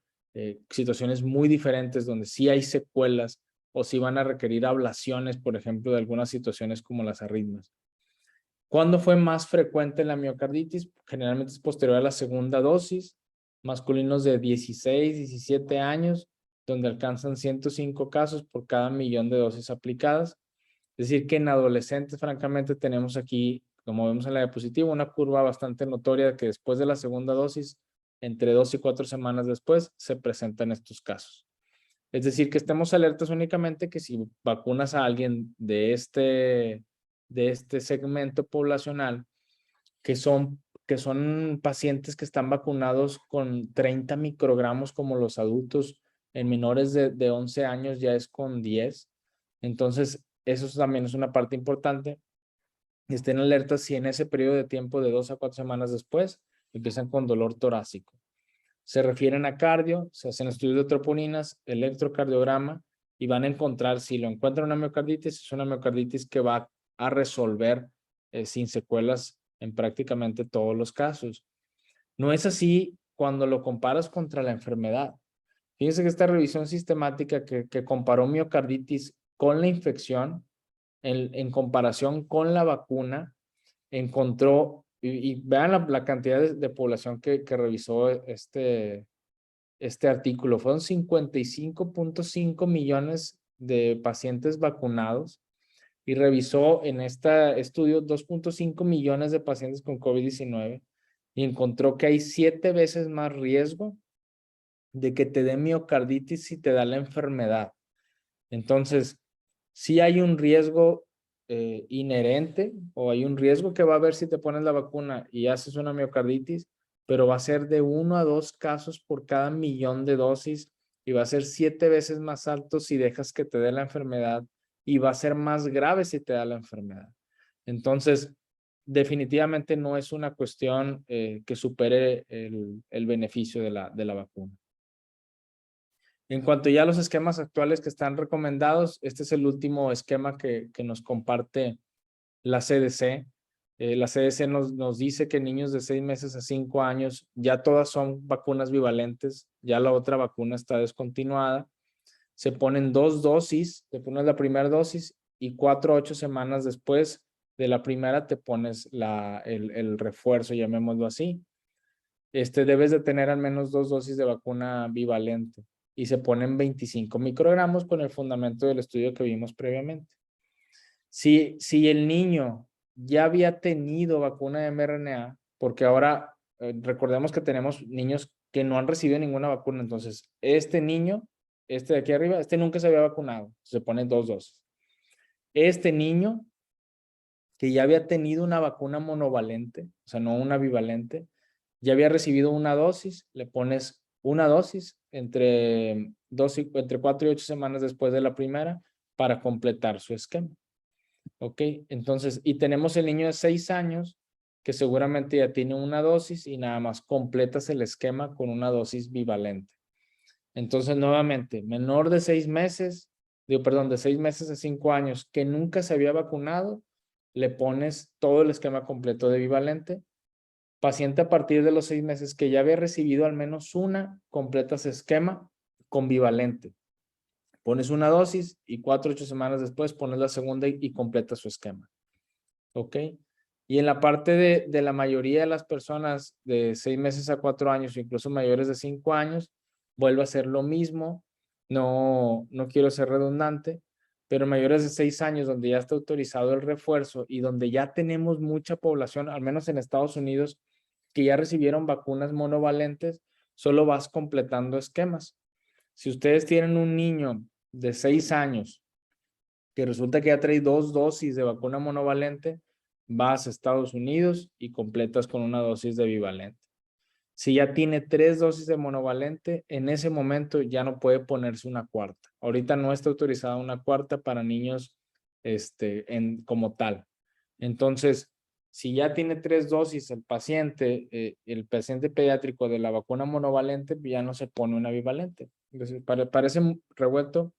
situaciones muy diferentes donde sí hay secuelas o sí van a requerir ablaciones, por ejemplo, de algunas situaciones como las arritmias. ¿Cuándo fue más frecuente la miocarditis? Generalmente es posterior a la segunda dosis, masculinos de 16, 17 años, donde alcanzan 105 casos por cada millón de dosis aplicadas. Es decir, que en adolescentes, francamente, tenemos aquí, como vemos en la diapositiva, una curva bastante notoria que después de la segunda dosis, entre 2 y 4 semanas después, se presentan estos casos. Es decir, que estemos alertas únicamente que si vacunas a alguien de este segmento poblacional, que son pacientes que están vacunados con 30 microgramos como los adultos, en menores de 11 años ya es con 10. Entonces, eso también es una parte importante. Estén alertas si en ese periodo de tiempo de 2 a 4 semanas después empiezan con dolor torácico. Se refieren a cardio, se hacen estudios de troponinas, electrocardiograma y van a encontrar, si lo encuentran una miocarditis, es una miocarditis que va a resolver sin secuelas en prácticamente todos los casos. No es así cuando lo comparas contra la enfermedad. Fíjense que esta revisión sistemática que comparó miocarditis con la infección en comparación con la vacuna, encontró, y vean la cantidad de población que revisó este artículo, fueron 55.5 millones de pacientes vacunados y revisó en este estudio 2.5 millones de pacientes con COVID-19 y encontró que hay 7 veces más riesgo de que te dé miocarditis si te da la enfermedad. Entonces, sí hay un riesgo inherente o hay un riesgo que va a haber si te pones la vacuna y haces una miocarditis, pero va a ser de 1 a 2 casos por cada millón de dosis y va a ser 7 veces más alto si dejas que te dé la enfermedad y va a ser más grave si te da la enfermedad. Entonces, definitivamente no es una cuestión que supere el beneficio de la vacuna. En cuanto ya a los esquemas actuales que están recomendados, este es el último esquema que nos comparte la CDC. La CDC nos dice que niños de 6 meses a 5 años ya todas son vacunas bivalentes, ya la otra vacuna está descontinuada. Se ponen 2 dosis, te pones la primera dosis y 4 a 8 semanas después de la primera te pones el refuerzo, llamémoslo así. Debes de tener al menos 2 dosis de vacuna bivalente y se ponen 25 microgramos con el fundamento del estudio que vimos previamente. Si el niño ya había tenido vacuna de mRNA, porque ahora recordemos que tenemos niños que no han recibido ninguna vacuna, entonces este niño, de aquí arriba, nunca se había vacunado, se pone 2 dosis. Este niño que ya había tenido una vacuna monovalente, o sea, no una bivalente, ya había recibido una dosis, le pones una dosis entre 4 y 8 semanas después de la primera para completar su esquema. ¿Ok? Entonces, y tenemos el niño de 6 años que seguramente ya tiene una dosis y nada más completas el esquema con una dosis bivalente. Entonces, nuevamente, menor de 6 meses, de 6 meses a 5 años que nunca se había vacunado, le pones todo el esquema completo de bivalente. Paciente a partir de los 6 meses que ya había recibido al menos una, completas esquema con bivalente. Pones una dosis y 4 o 8 semanas después pones la segunda y completas su esquema. ¿Ok? Y en la parte de la mayoría de las personas de 6 meses a 4 años, incluso mayores de 5 años, vuelve a ser lo mismo. No quiero ser redundante, pero mayores de 6 años, donde ya está autorizado el refuerzo y donde ya tenemos mucha población, al menos en Estados Unidos, que ya recibieron vacunas monovalentes, solo vas completando esquemas. Si ustedes tienen un niño de 6 años que resulta que ya trae 2 dosis de vacuna monovalente, vas a Estados Unidos y completas con una dosis de bivalente. Si ya tiene 3 dosis de monovalente, en ese momento ya no puede ponerse una cuarta. Ahorita no está autorizada una cuarta para niños como tal. Entonces, si ya tiene 3 dosis el paciente pediátrico de la vacuna monovalente, ya no se pone una bivalente. Entonces, parece revuelto,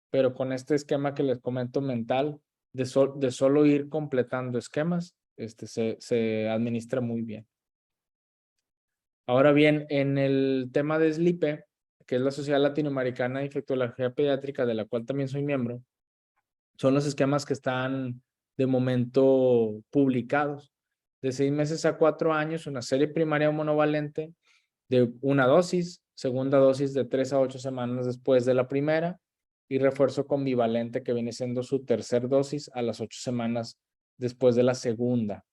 pero con este esquema que les comento mental, de solo ir completando esquemas, se administra muy bien. Ahora bien, en el tema de SLIPE, que es la Sociedad Latinoamericana de Infectología Pediátrica, de la cual también soy miembro, son los esquemas que están de momento publicados. De 6 meses a 4 años, una serie primaria monovalente de una dosis, segunda dosis de 3 a 8 semanas después de la primera, y refuerzo con bivalente, que viene siendo su tercer dosis a las 8 semanas después de la segunda.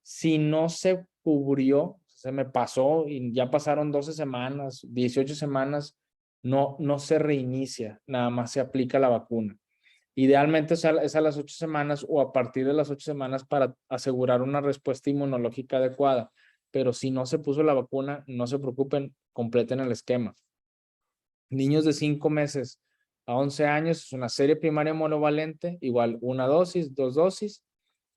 Si no se cubrió, se me pasó y ya pasaron 12 semanas, 18 semanas, no se reinicia, nada más se aplica la vacuna. Idealmente es a las 8 semanas o a partir de las 8 semanas para asegurar una respuesta inmunológica adecuada. Pero si no se puso la vacuna, no se preocupen, completen el esquema. Niños de 5 meses a 11 años es una serie primaria monovalente, igual una dosis, 2 dosis,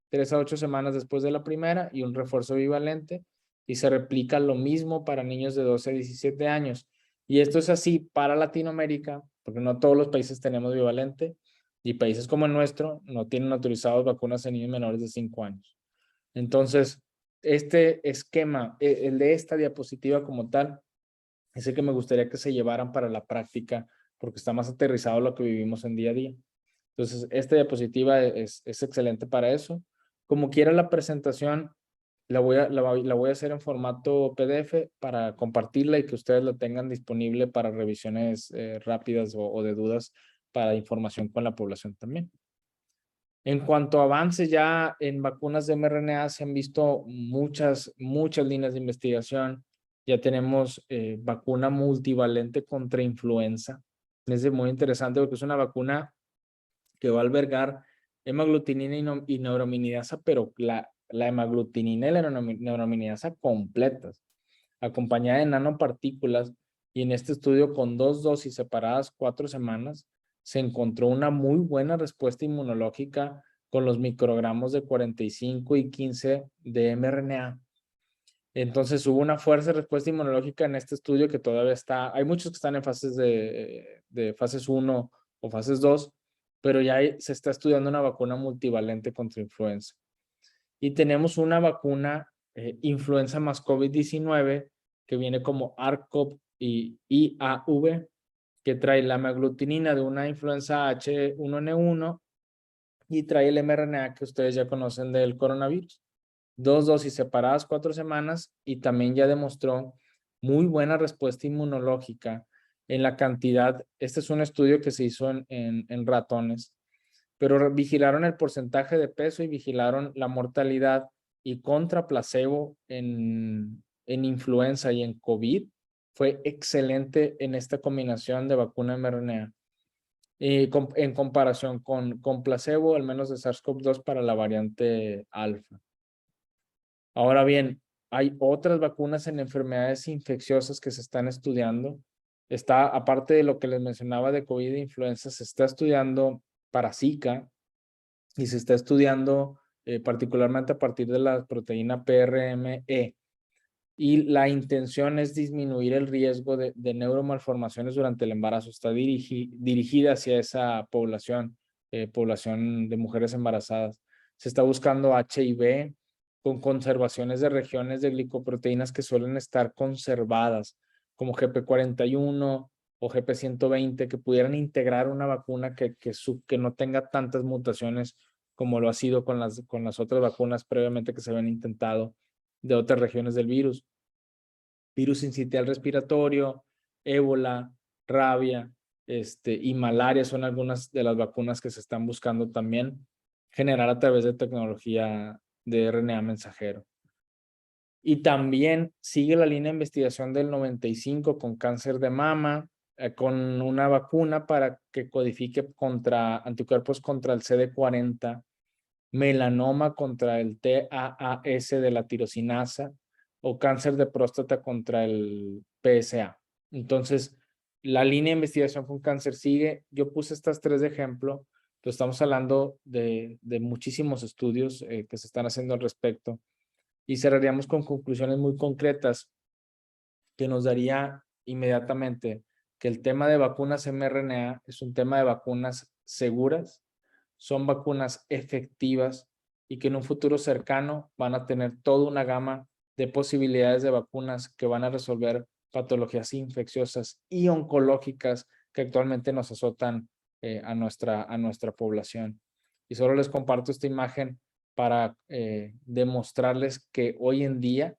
3 a 8 semanas después de la primera y un refuerzo bivalente. Y se replica lo mismo para niños de 12 a 17 años. Y esto es así para Latinoamérica, porque no todos los países tenemos bivalente. Y países como el nuestro no tienen autorizados vacunas en niños menores de 5 años. Entonces, este esquema, el de esta diapositiva como tal, es el que me gustaría que se llevaran para la práctica, porque está más aterrizado a lo que vivimos en día a día. Entonces, esta diapositiva es excelente para eso. Como quiera la presentación, la voy a hacer en formato PDF para compartirla y que ustedes la tengan disponible para revisiones rápidas o de dudas para información con la población también. En cuanto a avances ya en vacunas de mRNA, se han visto muchas líneas de investigación. Ya tenemos vacuna multivalente contra influenza. Es muy interesante porque es una vacuna que va a albergar hemaglutinina y neuraminidasa, pero la hemaglutinina y la neuraminidasa completas, acompañada de nanopartículas. Y en este estudio, con 2 dosis separadas 4 semanas, se encontró una muy buena respuesta inmunológica con los microgramos de 45 y 15 de mRNA. Entonces hubo una fuerte respuesta inmunológica en este estudio que todavía está, hay muchos que están en fases de fases 1 o fases 2, pero ya se está estudiando una vacuna multivalente contra influenza. Y tenemos una vacuna influenza más COVID-19 que viene como ARCOV y IAV, que trae la hemaglutinina de una influenza H1N1 y trae el mRNA que ustedes ya conocen del coronavirus. 2 dosis separadas 4 semanas y también ya demostró muy buena respuesta inmunológica en la cantidad. Este es un estudio que se hizo en ratones, pero vigilaron el porcentaje de peso y vigilaron la mortalidad, y contra placebo en influenza y en COVID fue excelente en esta combinación de vacuna mRNA. En comparación con placebo, al menos de SARS-CoV-2 para la variante alfa. Ahora bien, hay otras vacunas en enfermedades infecciosas que se están estudiando. Aparte de lo que les mencionaba de COVID e influenza, se está estudiando para Zika y se está estudiando particularmente a partir de la proteína PRME. Y la intención es disminuir el riesgo de neuromalformaciones durante el embarazo. Está dirigida hacia esa población de mujeres embarazadas. Se está buscando HIV con conservaciones de regiones de glicoproteínas que suelen estar conservadas, como GP41 o GP120, que pudieran integrar una vacuna que no tenga tantas mutaciones como lo ha sido con las otras vacunas previamente que se habían intentado de otras regiones del virus. Virus sincitial respiratorio, ébola, rabia, y malaria son algunas de las vacunas que se están buscando también generar a través de tecnología de RNA mensajero. Y también sigue la línea de investigación del 95 con cáncer de mama, con una vacuna para que codifique anticuerpos contra el CD40, melanoma contra el TAAS de la tirosinasa o cáncer de próstata contra el PSA. Entonces, la línea de investigación con cáncer sigue. Yo puse estas 3 de ejemplo Entonces estamos hablando de muchísimos estudios que se están haciendo al respecto y cerraríamos con conclusiones muy concretas que nos daría inmediatamente que el tema de vacunas mRNA es un tema de vacunas seguras, son vacunas efectivas y que en un futuro cercano van a tener toda una gama de posibilidades de vacunas que van a resolver patologías infecciosas y oncológicas que actualmente nos azotan a nuestra población. Y solo les comparto esta imagen para demostrarles que hoy en día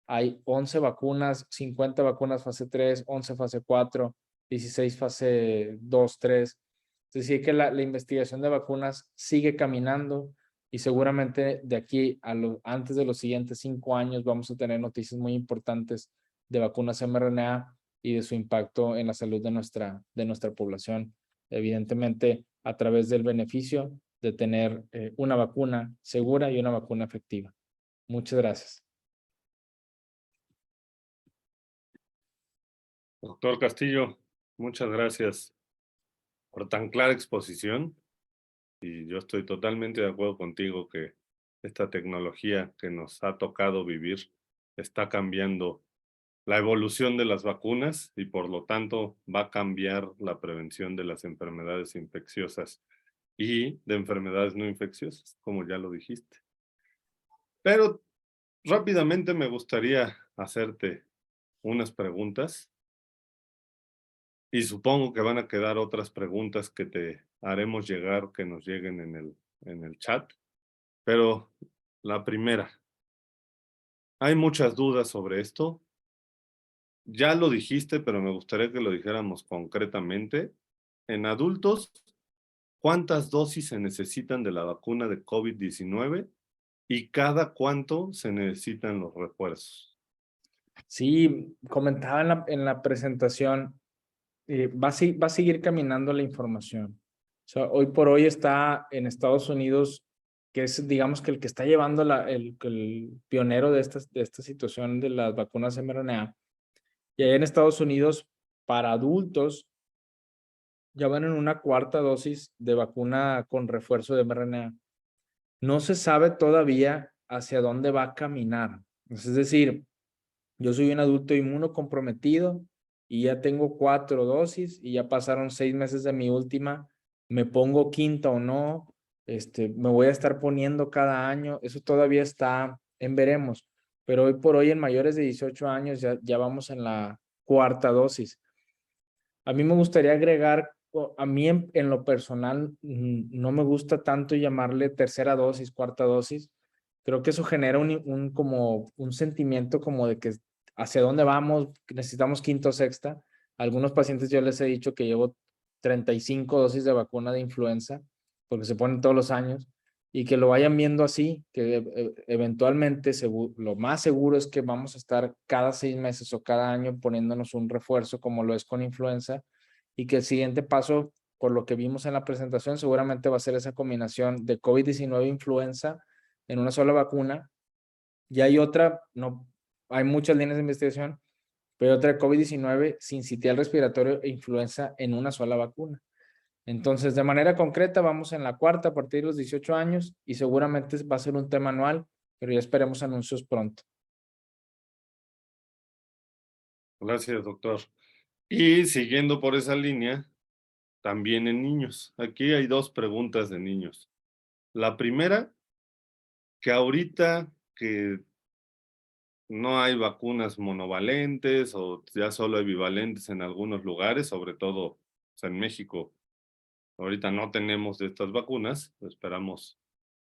hay 11 vacunas, 50 vacunas fase 3, 11 fase 4, 16 fase 2, 3. Es decir, que la investigación de vacunas sigue caminando y seguramente de aquí antes de los siguientes 5 años vamos a tener noticias muy importantes de vacunas mRNA y de su impacto en la salud de nuestra población. Evidentemente, a través del beneficio de tener una vacuna segura y una vacuna efectiva. Muchas gracias. Doctor Castillo, muchas gracias por tan clara exposición y yo estoy totalmente de acuerdo contigo que esta tecnología que nos ha tocado vivir está cambiando la evolución de las vacunas y por lo tanto va a cambiar la prevención de las enfermedades infecciosas y de enfermedades no infecciosas, como ya lo dijiste. Pero rápidamente me gustaría hacerte unas preguntas y supongo que van a quedar otras preguntas que te haremos llegar, que nos lleguen en el chat. Pero la primera, hay muchas dudas sobre esto. Ya lo dijiste, pero me gustaría que lo dijéramos concretamente. En adultos, ¿cuántas dosis se necesitan de la vacuna de COVID-19 y cada cuánto se necesitan los refuerzos? Sí, comentaba en la presentación, va a seguir caminando la información. O sea, hoy por hoy está en Estados Unidos, que es, digamos, que el que está llevando el pionero de esta situación de las vacunas mRNA. Y ahí en Estados Unidos, para adultos, ya van en una cuarta dosis de vacuna con refuerzo de mRNA. No se sabe todavía hacia dónde va a caminar. Es decir, yo soy un adulto inmunocomprometido y ya tengo 4 dosis y ya pasaron 6 meses de mi última. Me pongo quinta o no, me voy a estar poniendo cada año. Eso todavía está en veremos. Pero hoy por hoy en mayores de 18 años ya vamos en la cuarta dosis. A mí me gustaría agregar, a mí en lo personal, no me gusta tanto llamarle tercera dosis, cuarta dosis. Creo que eso genera como un sentimiento como de que hacia dónde vamos, necesitamos quinta o sexta. A algunos pacientes yo les he dicho que llevo 35 dosis de vacuna de influenza, porque se ponen todos los años, y que lo vayan viendo así, que eventualmente lo más seguro es que vamos a estar cada 6 meses o cada año poniéndonos un refuerzo como lo es con influenza, y que el siguiente paso, por lo que vimos en la presentación, seguramente va a ser esa combinación de COVID-19 e influenza en una sola vacuna. Y hay otra, no, hay muchas líneas de investigación, pero otra de COVID-19 sin sitial respiratorio e influenza en una sola vacuna. Entonces, de manera concreta, vamos en la cuarta a partir de los 18 años y seguramente va a ser un tema anual, pero ya esperemos anuncios pronto. Gracias, doctor. Y siguiendo por esa línea, también en niños. Aquí hay dos preguntas de niños. La primera, que ahorita que no hay vacunas monovalentes o ya solo hay bivalentes en algunos lugares, sobre todo o sea, en México, ahorita no tenemos de estas vacunas, esperamos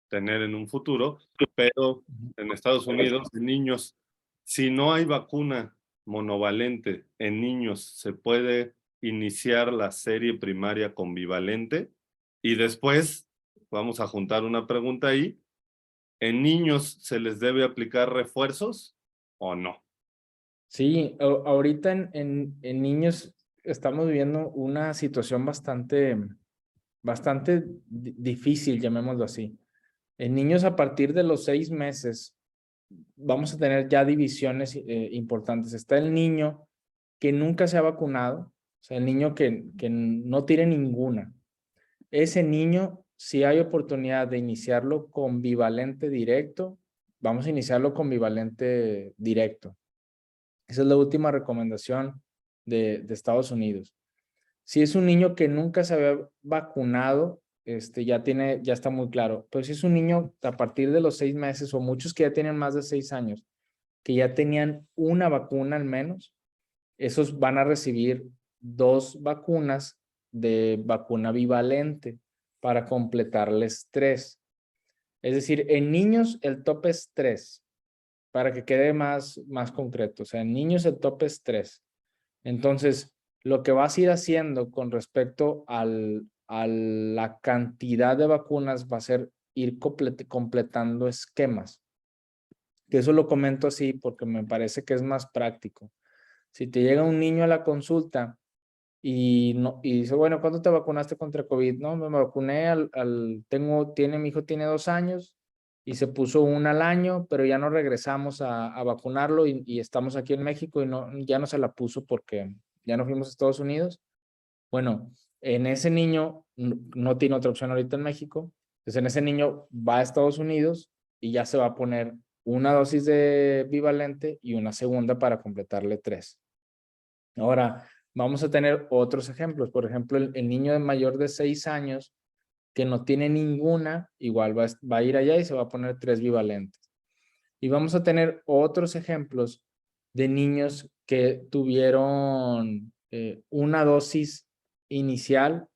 tener en un futuro, pero en Estados Unidos, en niños, si no hay vacuna monovalente en niños, se puede iniciar la serie primaria con bivalente y después vamos a juntar una pregunta ahí. ¿En niños se les debe aplicar refuerzos o no? Sí, ahorita en niños estamos viviendo una situación bastante difícil, llamémoslo así. En niños a partir de los 6 meses vamos a tener ya divisiones importantes. Está el niño que nunca se ha vacunado, o sea, el niño que no tiene ninguna. Ese niño si hay oportunidad de iniciarlo con bivalente directo, vamos a iniciarlo con bivalente directo. Esa es la última recomendación de Estados Unidos. Si es un niño que nunca se había vacunado, ya está muy claro. Pero si es un niño a partir de los 6 meses o muchos que ya tienen más de 6 años, que ya tenían una vacuna al menos, esos van a recibir 2 vacunas de vacuna bivalente para completarles 3. Es decir, en niños el tope es 3, para que quede más concreto. O sea, en niños el tope es 3. Entonces, lo que vas a ir haciendo con respecto a la cantidad de vacunas va a ser ir completando esquemas. Que eso lo comento así porque me parece que es más práctico. Si te llega un niño a la consulta y dice, bueno, ¿cuándo te vacunaste contra COVID? No, me vacuné mi hijo tiene 2 años y se puso una al año, pero ya no regresamos a vacunarlo y estamos aquí en México y ya no se la puso porque ya no fuimos a Estados Unidos. Bueno, en ese niño no tiene otra opción ahorita en México. Entonces en ese niño va a Estados Unidos y ya se va a poner una dosis de bivalente y una segunda para completarle 3. Ahora, vamos a tener otros ejemplos. Por ejemplo, el niño de mayor de 6 años que no tiene ninguna, igual va a ir allá y se va a poner 3 bivalentes. Y vamos a tener otros ejemplos de niños que tuvieron una dosis inicial,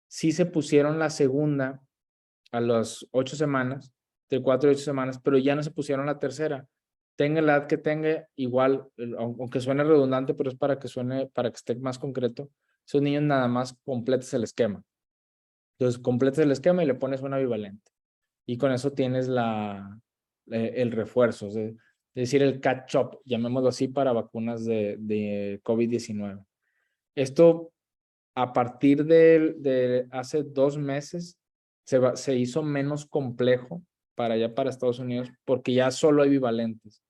sí se pusieron la segunda a las 8 semanas, de 4 a 8 semanas, pero ya no se pusieron la tercera. Tenga la edad que tenga, igual, aunque suene redundante, pero es para que esté más concreto, esos niños nada más completes el esquema. Entonces, completes el esquema y le pones una bivalente. Y con eso tienes el refuerzo, es decir, el catch-up, llamémoslo así, para vacunas de COVID-19. Esto, a partir de hace 2 meses, se hizo menos complejo para Estados Unidos, porque ya solo hay bivalentes.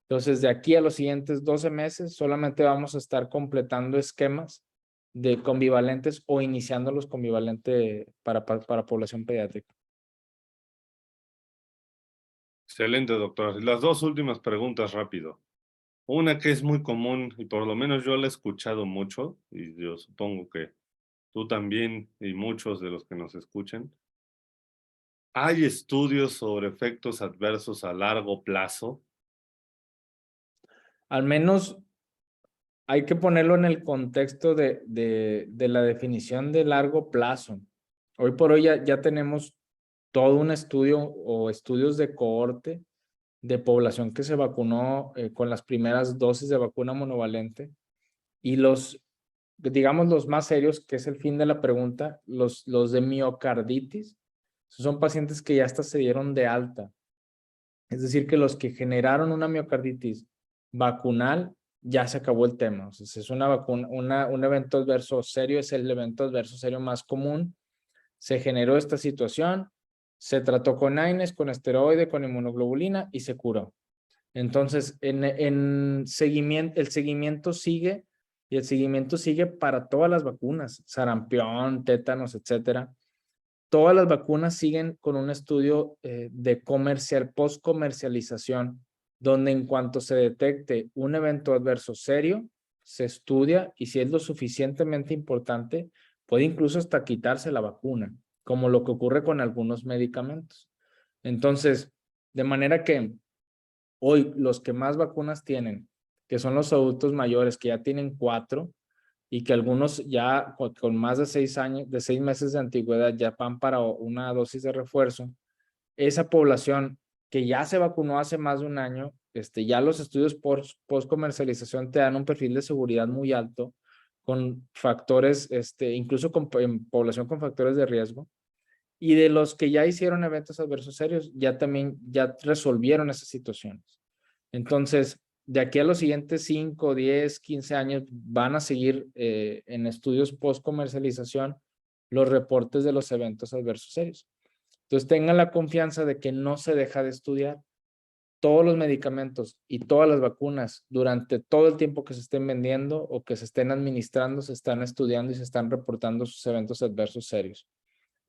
Entonces, de aquí a los siguientes 12 meses, solamente vamos a estar completando esquemas con bivalentes o iniciándolos con bivalente para población pediátrica. Excelente, doctor. Las 2 últimas preguntas rápido. Una que es muy común y por lo menos yo la he escuchado mucho y yo supongo que tú también y muchos de los que nos escuchen. ¿Hay estudios sobre efectos adversos a largo plazo? Al menos hay que ponerlo en el contexto de la definición de largo plazo. Hoy por hoy ya tenemos todo un estudio o estudios de cohorte de población que se vacunó con las primeras dosis de vacuna monovalente y digamos los más serios, que es el fin de la pregunta, los de miocarditis, son pacientes que ya hasta se dieron de alta. Es decir, que los que generaron una miocarditis vacunal, ya se acabó el tema. O sea, si es una vacuna, un evento adverso serio, es el evento adverso serio más común. Se generó esta situación, se trató con AINES, con esteroide, con inmunoglobulina y se curó. Entonces, el seguimiento sigue y el seguimiento sigue para todas las vacunas, sarampión, tétanos, etcétera. Todas las vacunas siguen con un estudio de post-comercialización, donde en cuanto se detecte un evento adverso serio, se estudia y si es lo suficientemente importante, puede incluso hasta quitarse la vacuna, como lo que ocurre con algunos medicamentos. Entonces, de manera que hoy los que más vacunas tienen, que son los adultos mayores que ya tienen 4 y que algunos ya con más de 6 años, de 6 meses de antigüedad ya van para una dosis de refuerzo, esa población que ya se vacunó hace más de un año, ya los estudios post comercialización te dan un perfil de seguridad muy alto con factores, incluso en población con factores de riesgo. Y de los que ya hicieron eventos adversos serios, ya resolvieron esas situaciones. Entonces, de aquí a los siguientes 5, 10, 15 años van a seguir en estudios post-comercialización los reportes de los eventos adversos serios. Entonces, tengan la confianza de que no se deja de estudiar. Todos los medicamentos y todas las vacunas durante todo el tiempo que se estén vendiendo o que se estén administrando, se están estudiando y se están reportando sus eventos adversos serios.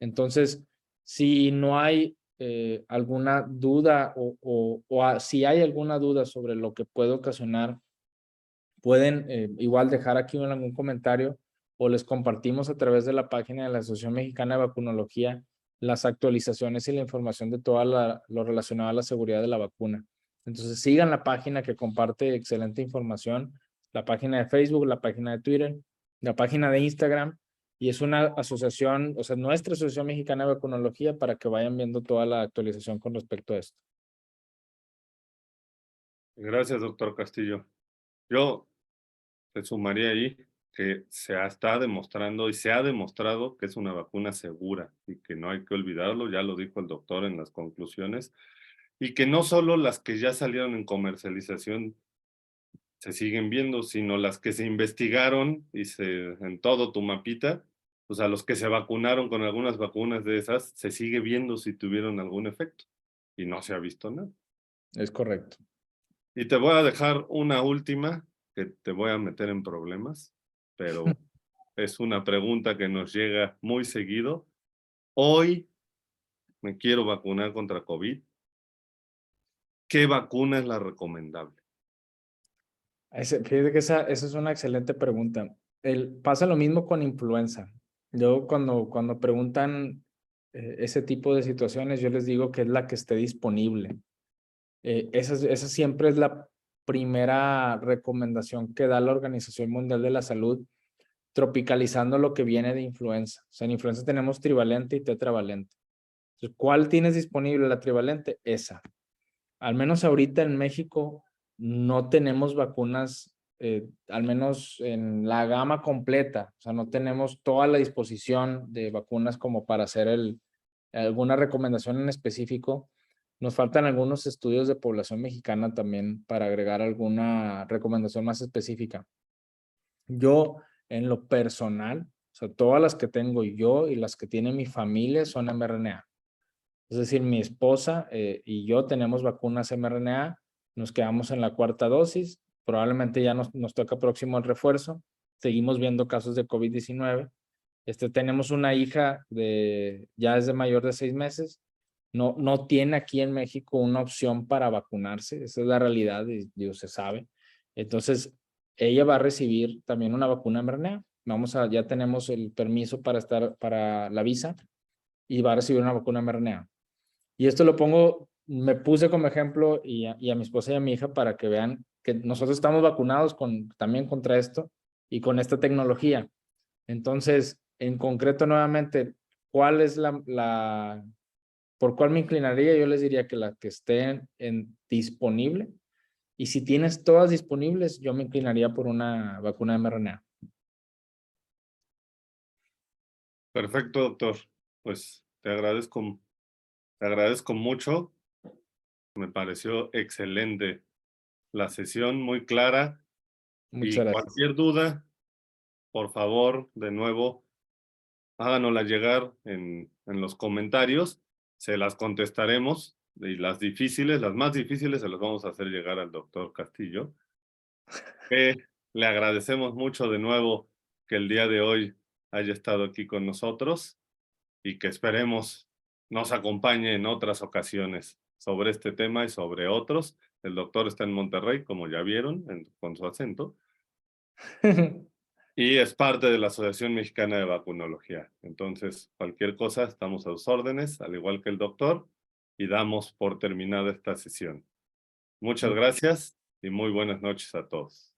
Entonces, si no hay alguna duda si hay alguna duda sobre lo que puede ocasionar, pueden igual dejar aquí en algún comentario o les compartimos a través de la página de la Asociación Mexicana de Vacunología las actualizaciones y la información de todo lo relacionado a la seguridad de la vacuna. Entonces sigan la página que comparte excelente información, la página de Facebook, la página de Twitter, la página de Instagram, y es una asociación, o sea, nuestra Asociación Mexicana de Vacunología, para que vayan viendo toda la actualización con respecto a esto. Gracias, doctor Castillo. Yo te sumaría ahí que está demostrando y se ha demostrado que es una vacuna segura y que no hay que olvidarlo, ya lo dijo el doctor en las conclusiones, y que no solo las que ya salieron en comercialización se siguen viendo, sino las que se investigaron y en todo tu mapita, pues a los que se vacunaron con algunas vacunas de esas, se sigue viendo si tuvieron algún efecto y no se ha visto nada. Es correcto. Y te voy a dejar una última que te voy a meter en problemas, pero es una pregunta que nos llega muy seguido. Hoy me quiero vacunar contra COVID. ¿Qué vacuna es la recomendable? Fíjate que esa es una excelente pregunta. Pasa lo mismo con influenza. Yo cuando preguntan ese tipo de situaciones, yo les digo que es la que esté disponible. Esa siempre es la primera recomendación que da la Organización Mundial de la Salud, tropicalizando lo que viene de influenza. O sea, en influenza tenemos trivalente y tetravalente. Entonces, ¿cuál tienes disponible? La trivalente, esa. Al menos ahorita en México no tenemos vacunas, al menos en la gama completa. O sea, no tenemos toda la disposición de vacunas como para hacer alguna recomendación en específico. Nos faltan algunos estudios de población mexicana también para agregar alguna recomendación más específica. Yo, en lo personal, o sea, todas las que tengo yo y las que tiene mi familia son mRNA. Es decir, mi esposa y yo tenemos vacunas mRNA, nos quedamos en la cuarta dosis, probablemente ya nos toca próximo el refuerzo, seguimos viendo casos de COVID-19. Tenemos una hija ya es de mayor de 6 meses, no tiene aquí en México una opción para vacunarse, esa es la realidad y Dios se sabe. Entonces, ella va a recibir también una vacuna mRNA, ya tenemos el permiso para la visa y va a recibir una vacuna mRNA. Y esto me puse como ejemplo y a mi esposa y a mi hija para que vean que nosotros estamos vacunados también contra esto y con esta tecnología. Entonces, en concreto, nuevamente, ¿cuál es por cuál me inclinaría? Yo les diría que la que esté disponible. Y si tienes todas disponibles, yo me inclinaría por una vacuna de mRNA. Perfecto, doctor. Pues te agradezco mucho. Me pareció excelente la sesión, muy clara. Muchas Y gracias. cualquier duda, por favor, de nuevo, háganosla llegar en los comentarios. Se las contestaremos. Y las más difíciles, se las vamos a hacer llegar al doctor Castillo. Le agradecemos mucho de nuevo que el día de hoy haya estado aquí con nosotros y que esperemos nos acompañe en otras ocasiones sobre este tema y sobre otros. El doctor está en Monterrey, como ya vieron, con su acento, y es parte de la Asociación Mexicana de Vacunología. Entonces, cualquier cosa, estamos a sus órdenes, al igual que el doctor, y damos por terminada esta sesión. Muchas gracias y muy buenas noches a todos.